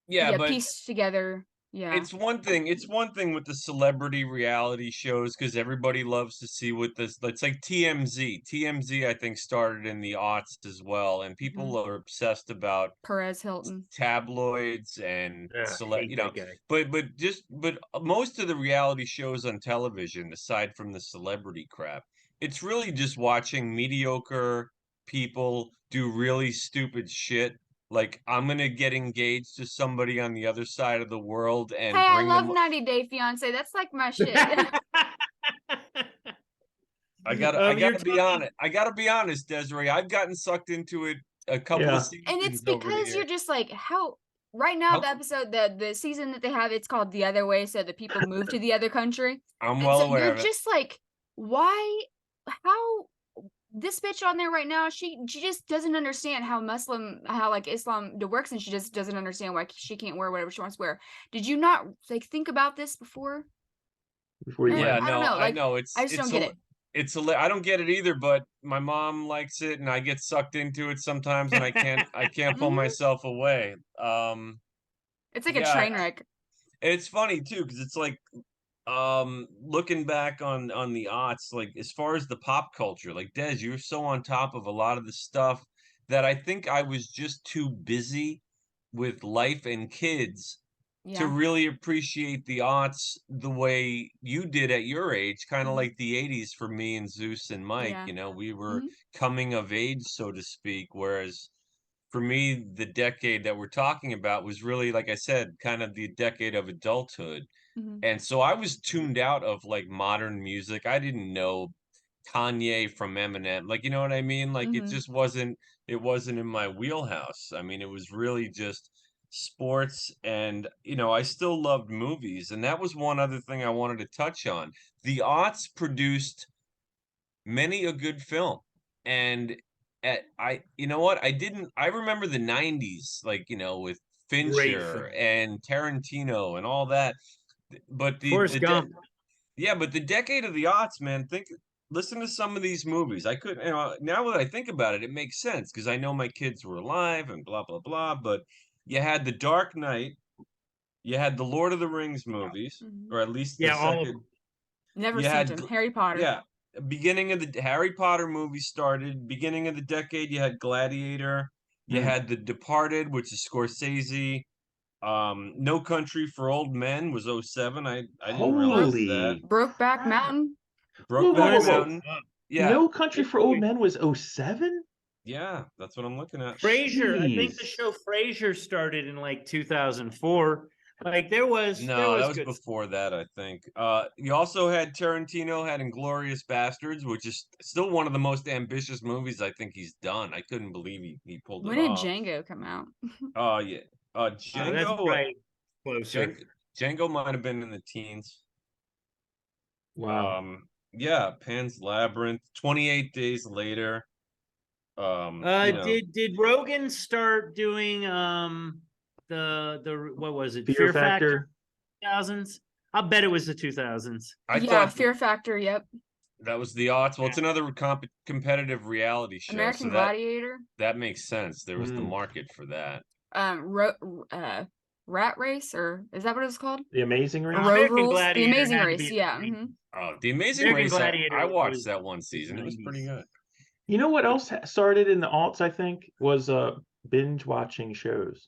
Yeah, but pieced together. Yeah. it's one thing with the celebrity reality shows because everybody loves to see what this it's like TMZ I think started in the aughts as well, and people are obsessed about Perez Hilton. tabloids and hate you know, that guy. but most of the reality shows on television aside from the celebrity crap, it's really just watching mediocre people do really stupid shit. Like I'm gonna get engaged to somebody on the other side of the world and Hey, I bring love them. 90 Day Fiance. That's like my shit. I gotta You're be honest. I gotta be honest, Desiree. I've gotten sucked into it a couple Yeah. of seasons And it's over the because you're years. just like, how right now How- the episode, the season that they have, it's called The Other Way, so the people move to the other country. I'm And well so aware you're of it. just like, why how this bitch on there right now, she just doesn't understand how like Islam works, and she just doesn't understand why she can't wear whatever she wants to wear. Did you not like think about this before? Before you Yeah, went. I don't know, I like, know I just don't get it. I don't get it either, but my mom likes it and I get sucked into it sometimes and I can't pull Mhm. myself away. It's like a yeah, train wreck. it's funny too because it's like looking back on the aughts, like as far as the pop culture, like Des, you're so on top of a lot of the stuff that I think I was just too busy with life and kids to Yeah. really appreciate the aughts the way you did at your age, kind of Mhm. like the 80s for me and Zeus and Mike. Yeah. You know, we were Mhm. coming of age, so to speak, whereas for me, the decade that we're talking about was really, like I said, kind of the decade of adulthood. Mhm. And so I was tuned out of like modern music. I didn't know Kanye from Eminem. Like, you know what I mean? Like Mhm. it wasn't in my wheelhouse. I mean, it was really just sports and I still loved movies. And that was one other thing I wanted to touch on. The aughts produced many a good film. And you know what? I remember the 90s, like, with Great Fincher film. and Tarantino and all that. But Forrest Gump. yeah, but the decade of the aughts, man, listen to some of these movies. I couldn't, now that I think about it, it makes sense because I know my kids were alive and blah, blah, blah. But you had the Dark Knight, you had the Lord of the Rings movies, or at least the all of second. them. Never You seen had him. Harry Potter. Yeah, beginning of the Harry Potter movie started. Beginning of the decade, you had Gladiator. You had The Departed, which is Scorsese. No Country for Old Men was '07. I didn't realize that. Holy Brokeback crap. Mountain. Whoa, whoa, Brokeback whoa, whoa. Mountain. Yeah, No Country for Old Men was 07? yeah, that's what I'm looking at. Frasier, I think the Jeez. show Frasier started in like 2004. Like there was No, that was good before that, I think. You also had Tarantino had Inglorious Bastards, which is still one of the most ambitious movies I think he's done. I couldn't believe he pulled When it did off. Django come out? Yeah. That's Django. right closer. Django might have been in the teens. Wow. Yeah, Pan's Labyrinth. 28 Days Later. You know, Did Rogan start doing the what was it? Fear Factor. 2000s? I'll bet it was the 2000s. I Yeah, thought Fear Factor. Yep. that was the odds. Well, it's another competitive reality show, American so Gladiator. that makes sense. There was the market for that. Rat Race, or is that what it's called? The Amazing Race. Road American Rules. The Gladiator Amazing had to Race. be Yeah. amazing. Oh, The Amazing American Race. Gladiator I watched was that one season. It was pretty 90s. good. You know what else started in the aughts, I think, was binge watching shows.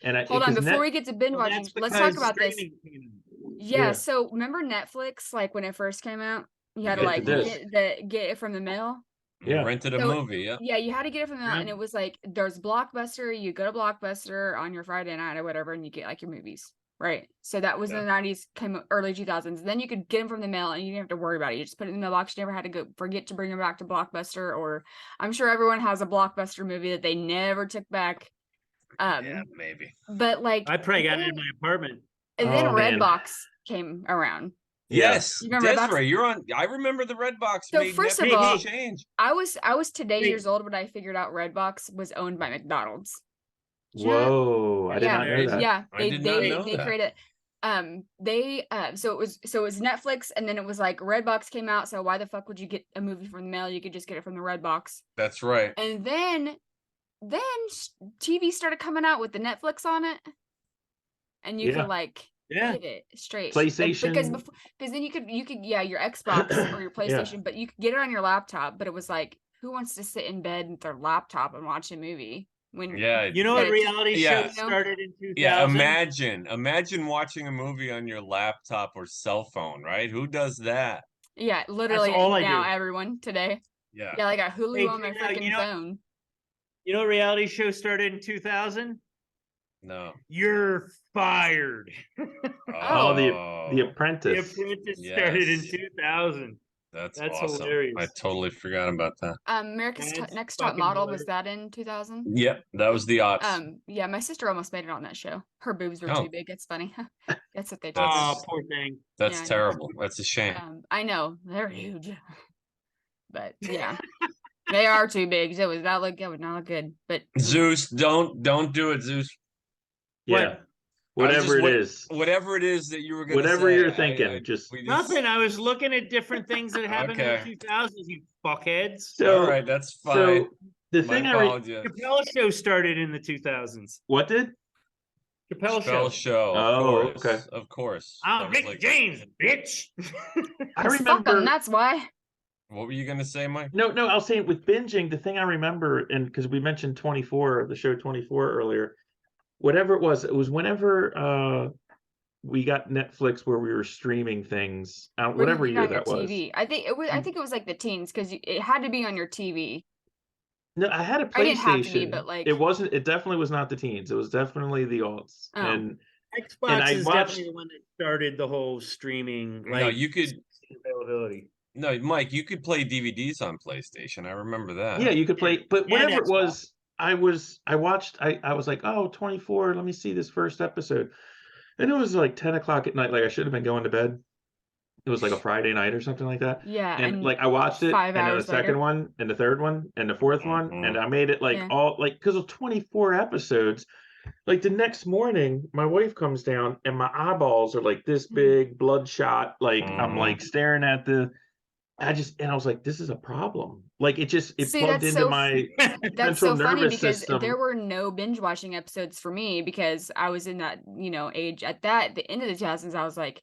And Hold on, before we get to binge watching, That's let's talk because about this. streaming came out. Yeah, so remember Netflix, like when it first came out, you had to Get like the disc. get it from the mail. You Yeah. rented a So, movie. Yeah. Yeah, you had to get it from the mail, Yeah. and it was like there's Blockbuster. You go to Blockbuster on your Friday night or whatever, and you get like your movies, right? So that was in the '90s, early 2000s. Then you could get them from the mail, and you didn't have to worry about it. You just put it in the mailbox. You never had to forget to bring them back to Blockbuster. Or I'm sure everyone has a Blockbuster movie that they never took back. Yeah, maybe. But like I probably got it in my apartment. and then Oh, man. Redbox came around. Yes, You remember Redbox? Desiree, you're on. I remember the Redbox So made first of Netflix all, change. I was today Wait. years old when I figured out Redbox was owned by McDonald's. Whoa, I did Yeah. not know that. Yeah, I did not know they that. created so it was Netflix, and then it was like Redbox came out. So why the fuck would you get a movie from the mail? You could just get it from the Redbox. That's right. And then TV started coming out with the Netflix on it, and you Yeah. could like Yeah. get it straight PlayStation. because then you could your Xbox or your PlayStation, but you could get it on your laptop. But it was like, who wants to sit in bed with their laptop and watch a movie when Yeah. You know what reality Yeah. show started in 2000? Yeah, imagine watching a movie on your laptop or cell phone, right? Who does that? Yeah, literally all I now do. everyone today. Yeah. Yeah, I got Hulu Hey, on my check it out, freaking you know- phone. You know what reality show started in 2000? No. You're fired. Oh, the The Apprentice. Apprentice started in Yes. 2000. That's That's awesome. hilarious. I totally forgot about that. America's That's Next Top fucking Model was hilarious. that in 2000? Yep, that was the odds. Yeah, my sister almost made it on that show. Her boobs were Oh. too big. It's funny. That's what they That's- told Oh, poor thing. That's yeah, I know. terrible. That's a shame. me. I know they're huge, but yeah, they are too big. It would not look good. But Zeus, don't do it, Zeus. Yeah. I was Whatever just- it is. Whatever it is that you were gonna Whatever say, you're thinking, just- we Nothing. I was looking at different things that happened in Okay. the 2000s, you fuckheads. So, All right, that's fine. so the My thing apologies. Chappelle Show started in the 2000s. what did? Chappelle Show. Show. Of Oh, course. okay. Of course. I'm That was Rick like- James, bitch. I 'cause fuck remember. them. That's why. What were you gonna say, Mike? No, I was saying with binging, the thing I remember, and because we mentioned 24, the show 24 earlier, whatever it was whenever we got Netflix where we were streaming things, When whatever you get year on your that was. TV. I think it was. I think it was like the teens because it had to be on your TV. No, I had a PlayStation. I didn't have to be, but, like- it wasn't. It definitely was not the teens. It was definitely the aughts. Oh. And Xbox I is watched- definitely the one that started the whole streaming. No, Like, you could. availability. No, Mike, you could play DVDs on PlayStation. I remember that. yeah, you could play. But And whatever it Xbox. was, I watched. I was like, oh, 24. Let me see this first episode. And it was like 10 o'clock at night. Like I should have been going to bed. It was like a Friday night or something like that. Yeah, And like I watched it, 5 and then the hours second later. one, and the third one, and the fourth one, and I made it like Yeah. all like because of 24 episodes. Like the next morning, my wife comes down, and my eyeballs are like this big, bloodshot. Like I'm like staring at the I was like, this is a problem. Like it See, plugged into my that's central so funny nervous because system. there were no binge watching episodes for me because I was in that, age at the end of the 2000s. I was like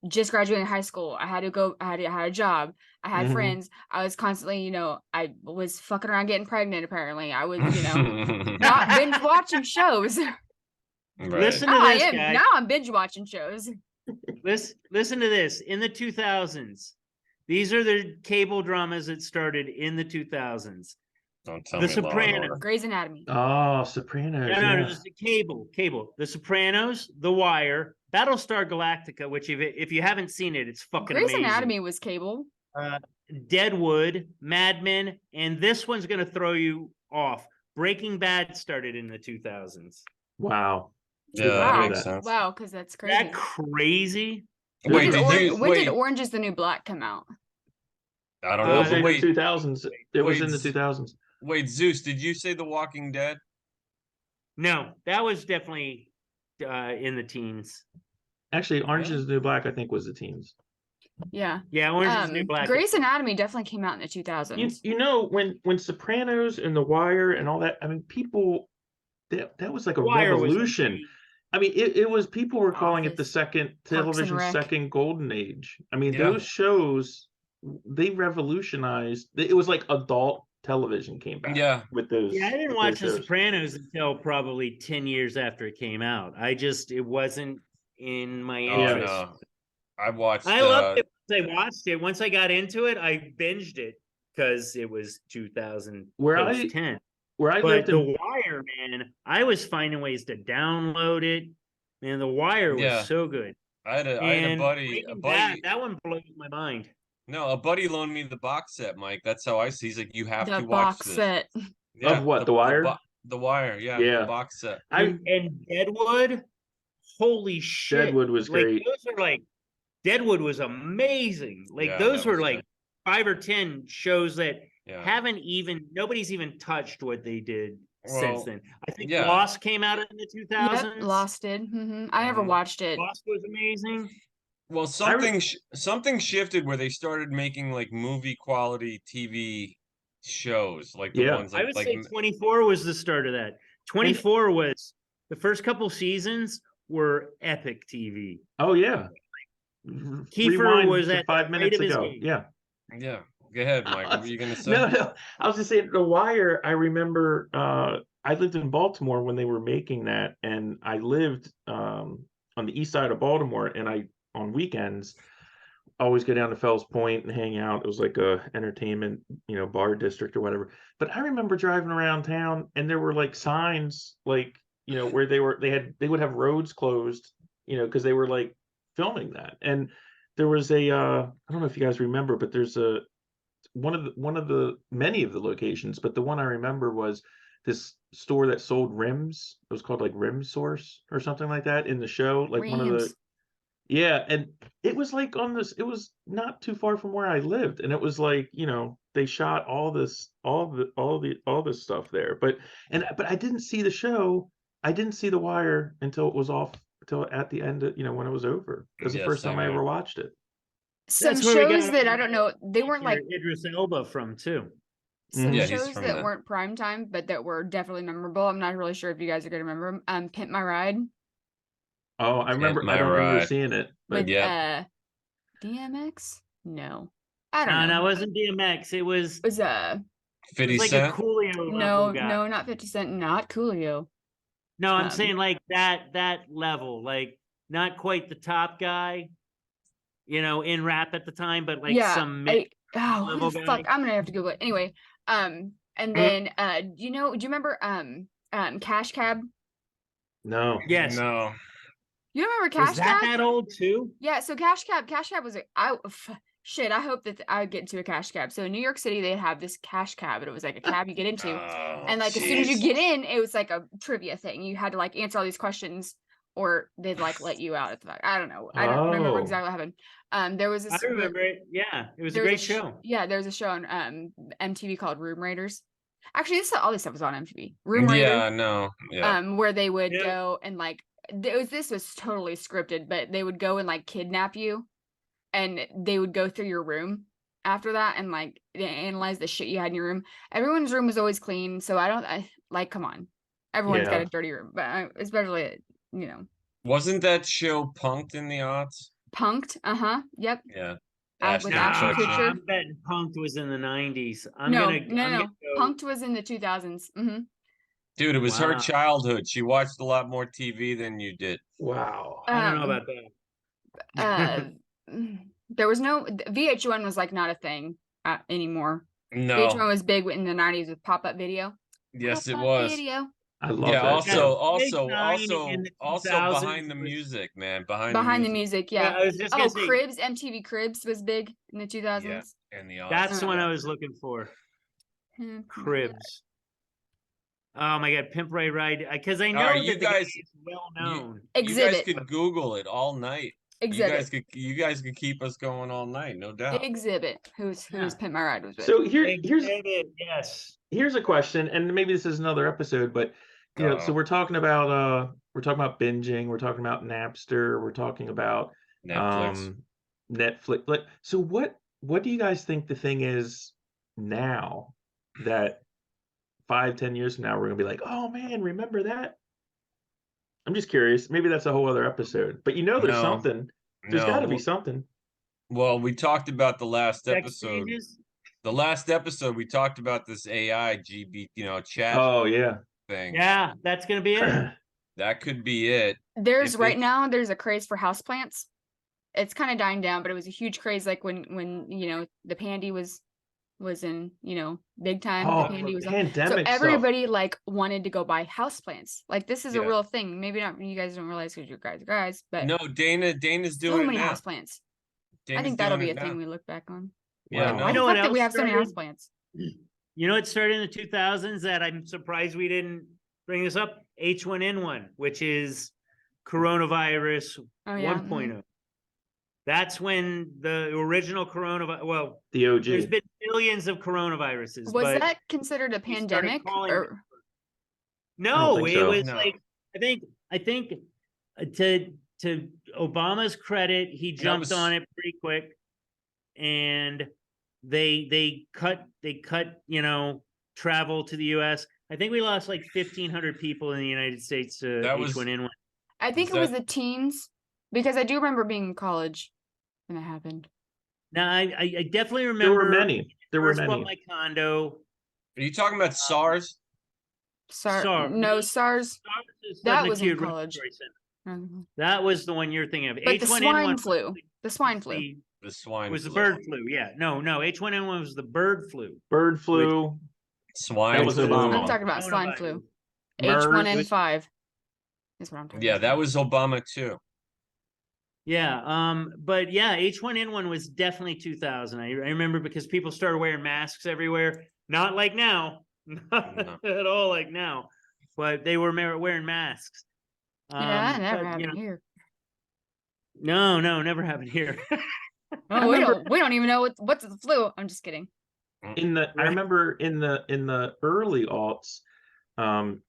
just graduating high school. I had to go, I had a job. I had Mhm. friends. I was constantly, I was fucking around getting pregnant apparently. I was, not binge watching shows. Right. Listen Now to I this, am. guys. Now I'm binge watching shows. Listen to this. In the 2000s, these are the cable dramas that started in the 2000s. Don't tell The me Law and Sopranos. Order. Grey's Anatomy. Oh, Sopranos. No, yeah. just the cable. The Sopranos, The Wire, Battlestar Galactica, which if you haven't seen it, it's fucking Grey's amazing. Anatomy was cable. Deadwood, Mad Men, and this one's gonna throw you off. Breaking Bad started in the 2000s. Wow. Yeah, that Wow. makes sense. Wow, because that's crazy. That crazy? Wait, When did Orange is the New Black come out? I don't It know. was But in wait, the 2000s. It was wait, in the 2000s. wait, Zeus, did you say The Walking Dead? No, that was definitely in the teens. Actually, Orange Yeah. is the New Black, I think, was the teens. Yeah. Yeah, Orange is the New Black. Grey's Anatomy definitely came out in the 2000s. You know, when Sopranos and The Wire and all that, I mean, people, that was like a Wire was revolution. I mean, it was, people were calling it the Office, second and television, Rec. second golden age. I mean, Yeah. those shows, they revolutionized. It was like adult television came back. Yeah. With those. Yeah, I didn't with watch those The shows. Sopranos until probably 10 years after it came out. It wasn't in my Oh interest. no. I watched I loved it once I watched it. Once I got into it, I binged it because it was 2000 Where I post 10. Where I But lived The in, Wire, man, I was finding ways to download it. Man, The Wire was Yeah. so good. I had a And buddy, Breaking Bad, that one blows my mind. No, a buddy loaned me the box set, Mike. That's how I see. He's like, you have The to watch box this. set. Yeah, Of what, The Wire? The Wire, yeah, Yeah. the box set. And Deadwood, holy shit. Deadwood was great. Those are Deadwood was amazing. Yeah, Those that were was good. 5 or 10 shows that Yeah. nobody's even touched what they did since Well, then. I think yeah. Lost came out in the 2000s. Yep, Lost did. I never watched it. Lost was amazing. Well, something shifted where they started making like movie quality TV shows, like the Yeah. ones I like would say 24 was the start of that. 24 was the first couple seasons were epic TV. Oh yeah. Kiefer Rewind was to at 5 the minutes height of his ago. game. Yeah. Yeah. Go ahead, Mike. What were you gonna say? No. I was just saying, The Wire. I remember I lived in Baltimore when they were making that, and I lived on the east side of Baltimore, and I on weekends always go down to Fells Point and hang out. It was like a entertainment, bar district or whatever. But I remember driving around town, and there were like signs, like where they would have roads closed, because they were like filming that. And there was a I don't know if you guys remember, but there's one of the many of the locations, but the one I remember was this store that sold rims. It was called like Rim Source or something like that in the show. Like one of the, Reams. yeah, and it was like on this. It was not too far from where I lived, and it was like they shot all this stuff there. But I didn't see the show. I didn't see The Wire until it was off. Until at the end, when it was over. It was the Yeah, first time same I here. ever watched it. Some That's where we shows got that I don't know, they weren't like Idris Elba from too. some Yeah, he's shows from that that. weren't prime time, but that were definitely memorable. I'm not really sure if you guys are gonna remember them. Pimp My Ride Oh, I remember. My I don't remember Ride. seeing it. But with yeah. DMX. No, I don't No, know. it wasn't DMX. It was It was 50 like Cent. a Coolio no, level guy. no, not 50 Cent, not Coolio. No, I'm Um, saying like that level, like not quite the top guy, in rap at the time, but like some who level the guy. fuck? I'm gonna have to Google it anyway. And then do you remember Cash Cab? no. Yes. No. You remember Was Cash that Cab? that old too? Yeah, so Cash Cab was shit. I hope that I would get into a Cash Cab. So in New York City, they have this Cash Cab, and it was like a cab you get into, Oh, and like as soon as you jeez. get in, it was like a trivia thing. You had to like answer all these questions, or they'd like let you out at the back. I don't know. I don't remember Oh. exactly what happened. There was this. I remember it. Yeah, it was a there great a show. Yeah, there was a show on MTV called Room Raiders. Actually, all this stuff was on MTV. Room Raiders. Yeah, no. Yeah. Where they would Yeah. go and like this was totally scripted, but they would go and like kidnap you, and they would go through your room after that and like analyze the shit you had in your room. Everyone's room was always clean, so I like, come on, everyone's got Yeah. a dirty room, but especially, you know, Wasn't that show Punked in the aughts? Punked. Yep. Yeah. With Ashton Ashton Kutcher. Kutcher. I'm betting Punked was in the 90s. No. Go, Punked was in the 2000s. Dude, it was her Wow. childhood. She watched a lot more TV than you did. Wow. I don't know about that. There was no VH1 was like not a thing anymore. No. VH1 was big in the 90s with pop-up video. Yes, it Pop-up was. Video. I love Yeah, that show. also behind the music, man. Behind the music, yeah. I was just gonna say, Cribs, MTV Cribs was big in the 2000s. Yeah, and the aughts. that's the one I was looking for. Cribs. Oh my god, Pimp Ray Ride, because I know Alright, that you the guy guys- is well known. Exhibit. You guys could Google it all night. Exhibit. You guys could keep us going all night, no doubt. Exhibit. Who's Yeah. Pimp My Ride was with. So Yes. here's a question, and maybe this is another episode, but you know, so we're talking about binging, we're talking about Napster, we're talking about Netflix. Netflix. Like, so what do you guys think the thing is now that 5-10 years from now we're gonna be like, oh man, remember that? I'm just curious. Maybe that's a whole other episode. But you know, there's No. something. There's No. got to be something. Well, we talked about the last Sex episode. changes? The last episode, we talked about this AI chat Oh yeah. thing. Yeah, that's gonna be it. That could be it. There's If right it's- now there's a craze for houseplants. It's kind of dying down, but it was a huge craze like when you know the pandy was in, you know, big time. Oh, The pandy was on. pandemic So stuff. everybody like wanted to go buy houseplants. Like this is a Yeah. real thing. Maybe not, you guys don't realize because you're guys, but No, Dana's so doing many it now. houseplants. I Dana's think that'll doing be it a thing now. we look back on. Yeah, Wow. no. You know The what fact that we else have so many started? houseplants. You know what started in the 2000s that I'm surprised we didn't bring this up? H1N1, which is coronavirus Oh yeah. 1.0. That's when the original coronavirus, well, The OG. there's been billions of coronaviruses. Was but that considered a we started pandemic? calling Or no, think it so. was No. like I think to Obama's credit, he jumped was- on it pretty quick, and they cut you know travel to the U.S. I think we lost like 1,500 people in the United States to That was- H1N1. I think Was it was that- the teens because I do remember being in college when that happened. Now I definitely remember. There were many. There were First many. bought my condo. Are you talking about SARS? SARS. No, SARS. SARS is That the was in acute college. respiratory syndrome. Mhm. That was the one you're thinking of. But the swine H1N1 flu. The swine flu. The swine was the flu. bird flu. Yeah, no, H1N1 was the bird flu. Bird flu. Swine That was flu. Obama. I'm talking about swine Coronavirus. flu. MERS. H1N5 is what I'm talking Yeah, about. that was Obama too. Yeah, but yeah, H1N1 was definitely 2000. I remember because people started wearing masks everywhere. Not like now, not No. at all like now, but they were wearing masks. Yeah, that never but, you happened know, here. No, never happened here. Oh, we don't even know what's the flu. I'm just kidding. I Right. remember in the early aughts,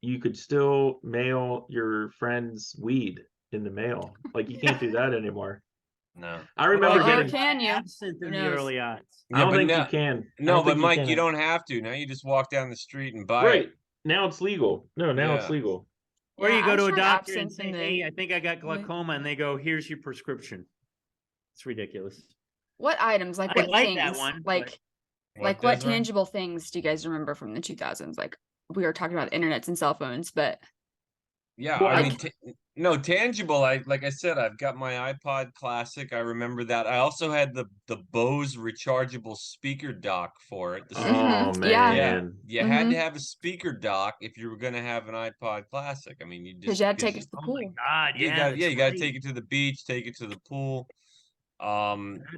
you could still mail your friends weed in the mail. Like you can't do that anymore. No. I remember Or getting. can you? Absinthe Who in the knows? early aughts. I don't but think now- you can. I No, don't but think Mike, you can. don't have to. Now you just walk down the street and buy Right it. now it's legal. No, now it's Yeah. legal. Or Yeah, you go I to a tried doctor and absinthe say, in the- "Hey, I think I got glaucoma," and they go, "Here's your prescription." It's ridiculous. What items? Like I what like things? that one, Like What, what Desiree? tangible things do you guys remember from the 2000s? Like we were talking about internets and cell phones, but Yeah, Well, I I- mean, no, tangible. Like I said, I've got my iPod Classic. I remember that. I also had the Bose rechargeable speaker dock for it. The Oh Mhm, yeah. man. You had Mhm. to have a speaker dock if you were going to have an iPod Classic. I mean, you because just you had to take it you- to the Oh pool. my god! you Yeah, got that's you got to right. take it to the beach, take it to the pool. That's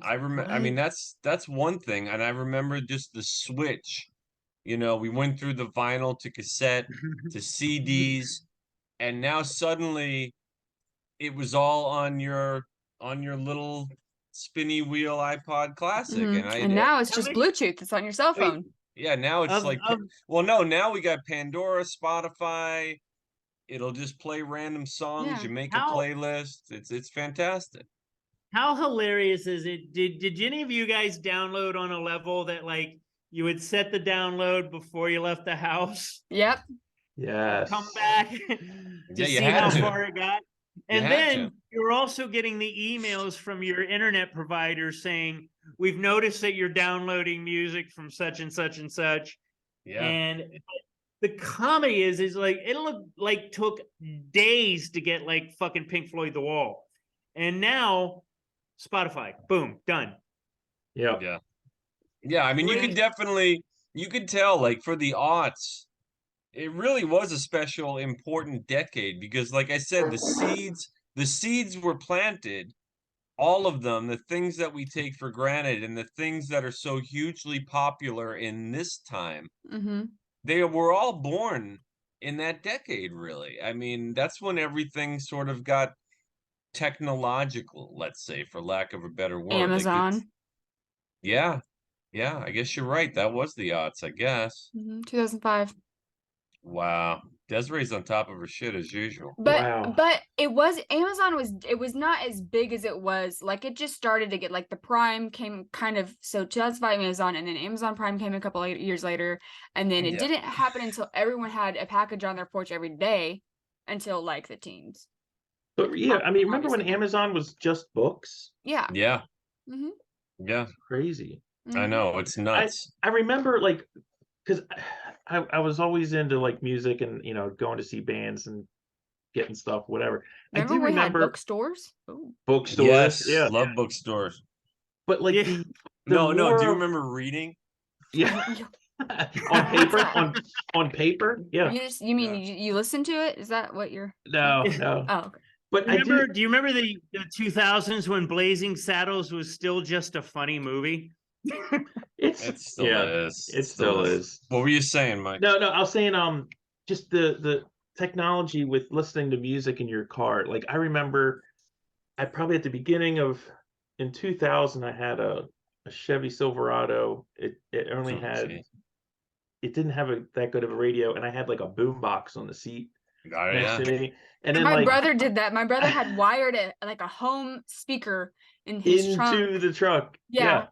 I remember. I mean, right. that's one thing, and I remember just the switch. You know, we went through the vinyl to cassette to CDs, and now suddenly it was all on your little spinny wheel iPod Classic, Mhm. and And now it's How just many- Bluetooth. It's on your cell Wait. phone. yeah, now it's Of- like of- well, no, now we got Pandora, Spotify. It'll just play random songs. Yeah. You make How- a playlist. It's fantastic. how hilarious is it? Did any of you guys download on a level that like you would set the download before you left the house? Yep. Yes. Come back Yeah, to you see had how to. far it got. You And had then to. you're also getting the emails from your internet provider saying, we've noticed that you're downloading music from such and such and such. Yeah. And the comedy is like, it looked like took days to get like fucking Pink Floyd The Wall. And now Spotify, boom, done. Yeah. Yeah. Yeah, I mean, you could definitely, you could tell, like, for the aughts, it really was a special, important decade because, like I said, the seeds were planted, all of them, the things that we take for granted and the things that are so hugely popular in this time, Mm-hmm. they were all born in that decade, really. I mean, that's when everything sort of got technological, let's say, for lack of a better word. Like Amazon. yeah, yeah, I guess you're right. That was the odds, I guess. 2005. Wow. Desiree's on top of her shit as usual. But it was it was not as big as it was. Like it just started to get like the Prime came kind of so 2005 Amazon, and then Amazon Prime came a couple of years later, and then it didn't happen until everyone had a package on their porch every day until like the teens. But yeah, I mean, remember when Amazon was just books? Yeah. Yeah. Mm-hmm. Yeah. Crazy. I know, it's nuts. I remember like because I was always into like music and going to see bands and getting stuff, whatever. Remember I do we remember had bookstores? Ooh. bookstores. Yes, Yeah. love bookstores. But like no, do you more- remember reading? Yeah. on paper, on paper. Yeah. You mean you listen to it? Is that what you're No. Oh, okay. But do you remember the 2000s when Blazing Saddles was still just a funny movie? It still is. It still is. What were you saying, Mike? No, I was saying just the technology with listening to music in your car. Like I remember I probably at the beginning of in 2000 I had a Chevy Silverado. It only had it didn't have that good of a radio, and I had like a boom box on the seat next to me. And then my brother did that. My brother had wired it like a home speaker in his into the truck. Yeah.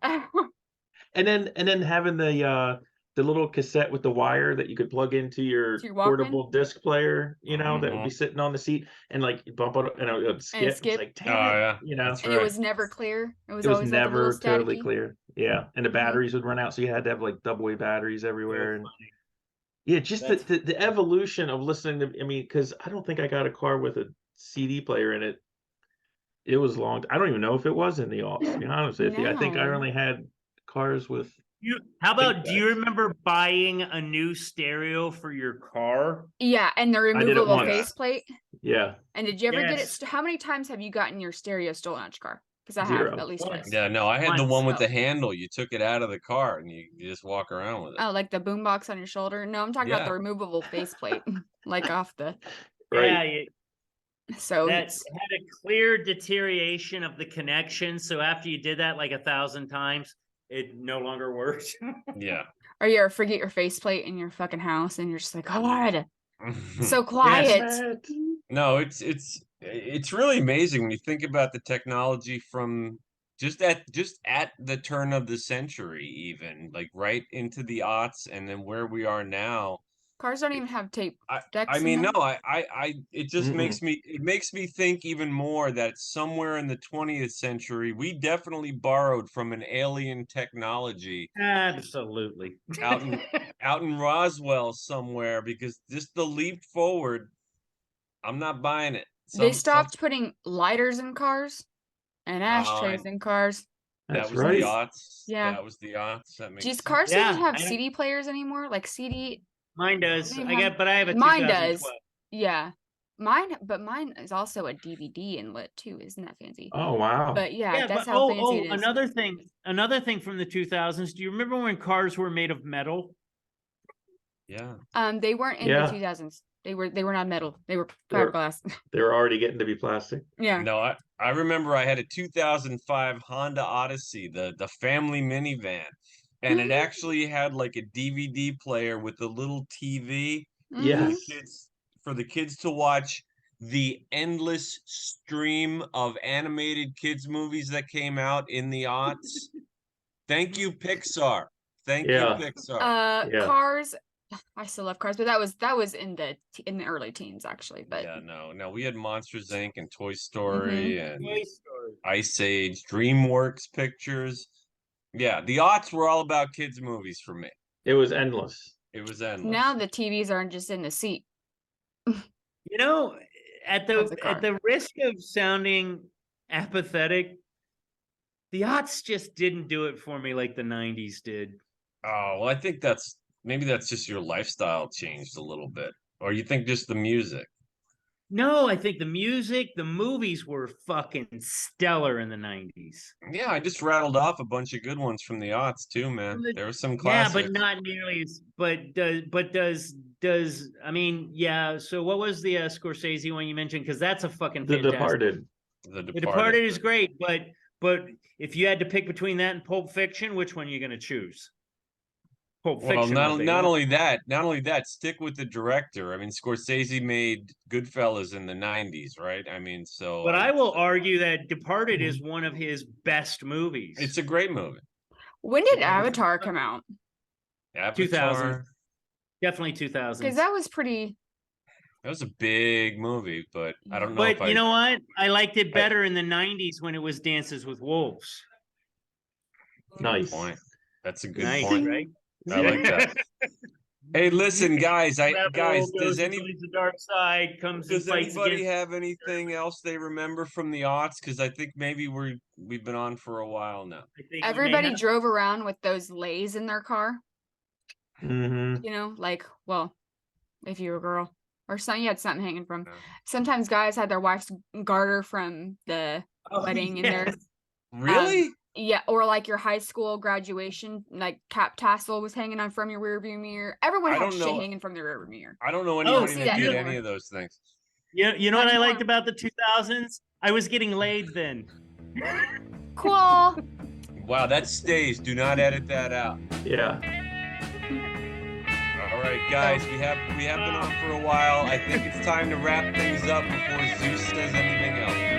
And then having the little cassette with the wire that you could plug into your portable disc player, that would be sitting on the seat and like bump it and it would skip. It's like, damn it, That's and right. it was never clear. It was always never like a little totally clear. Yeah, and the batteries would run out, so you had to have like double A batteries everywhere. And yeah, just the evolution of listening to. I mean, because I don't think I got a car with a CD player in it. It was long. I don't even know if it was in the aughts. To be honest with you, I think I only had cars with. How about, do you remember buying a new stereo for your car? Yeah, and the removable faceplate. Yeah. And did you ever get it? How many times have you gotten your stereo stolen out your car? Because I have at least twice. Yeah, no, I had the one with the handle. You took it out of the car and you just walk around with it. Oh, like the boombox on your shoulder? No, I'm talking about the removable faceplate, like off the. Right. Yeah. So that had a clear deterioration of the connection. So after you did that like 1,000 times, it no longer works. Yeah. Or you ever forget your faceplate in your fucking house and you're just like, God, so quiet. No, it's really amazing when you think about the technology from just at the turn of the century, even like right into the aughts, and then where we are now. Cars don't even have tape decks. I mean, no, it just makes me think even more that somewhere in the 20th century, we definitely borrowed from an alien technology. Absolutely. Out in Roswell somewhere, because just the leap forward, I'm not buying it. They stopped putting lighters in cars and ashtrays in cars. That was the aughts. Yeah. That was the aughts. That makes sense. Cars don't have CD players anymore, like CD. Mine does. I have a mine does. Yeah. Mine is also a DVD inlet too. Isn't that fancy? Oh wow. But yeah, that's how fancy it is. Another thing from the 2000s. Do you remember when cars were made of metal? Yeah. They weren't in the 2000s. They were not metal. They were fiberglass. They were already getting to be plastic. Yeah. No, I remember I had a 2005 Honda Odyssey, the family minivan. And it actually had like a DVD player with a little TV. Yes. For the kids to watch the endless stream of animated kids movies that came out in the aughts. Thank you, Pixar. Thank you, Yeah. Pixar. Yeah. Cars. I still love Cars, but that was in the early teens actually. But Yeah, no, we had Monsters Inc. and Toy Story and Toy Story. Ice Age, DreamWorks Pictures. Yeah, the aughts were all about kids movies for me. It was endless. It was endless. now the TVs aren't just in the seat. You know, at Of the the risk of sounding apathetic, the aughts just didn't do it for me like the 90s did. Oh, well, I think maybe that's just your lifestyle changed a little bit. Or you think just the music. No, I think the music, the movies were fucking stellar in the 90s. Yeah, I just rattled off a bunch of good ones from the aughts too, man. There were some Yeah, classics. but not nearly as. But does I mean, yeah. So what was the Scorsese one you mentioned? Because that's a fucking The fantastic. Departed. The The Departed is great, but if you had to pick between that and Pulp Fiction, which one are you going to choose? Pulp Well, Fiction. not only that, stick with the director. I mean, Scorsese made Goodfellas in the 90s, right? I mean, so. But I will argue that Departed is one of his best movies. It's a great movie. When did Avatar come out? Avatar. 2000. Definitely 2000. Because that was pretty. That was a big movie, but I don't know But if you know what? I liked it better in the 90s when it was Dances with Wolves. Nice. Good point. That's a good Nice, point. right? I like that. Hey, listen, guys. Does Joins anybody the dark side comes and fights against. have anything else they remember from the aughts? Because I think maybe we've been on for a while now. I think we may Everybody have- drove around with those lays in their car. Mm-hmm. You know, like, well, if you were a girl or something, you had something hanging from. Yeah. Sometimes guys had their wife's garter from the Oh, wedding in there. yes. Really? Yeah, or like your high school graduation, like cap tassel was hanging on from your rearview mirror. Everyone I had don't shit know. hanging from their rearview mirror. I don't know anybody see that that did anymore. any of those things. You know what I Not liked anymore. about the 2000s? I was getting laid then. Cool. Wow, that stays. Do not edit that out. Yeah. All right, guys, we have been on for a while. I think it's time to wrap things up before Zeus says anything else.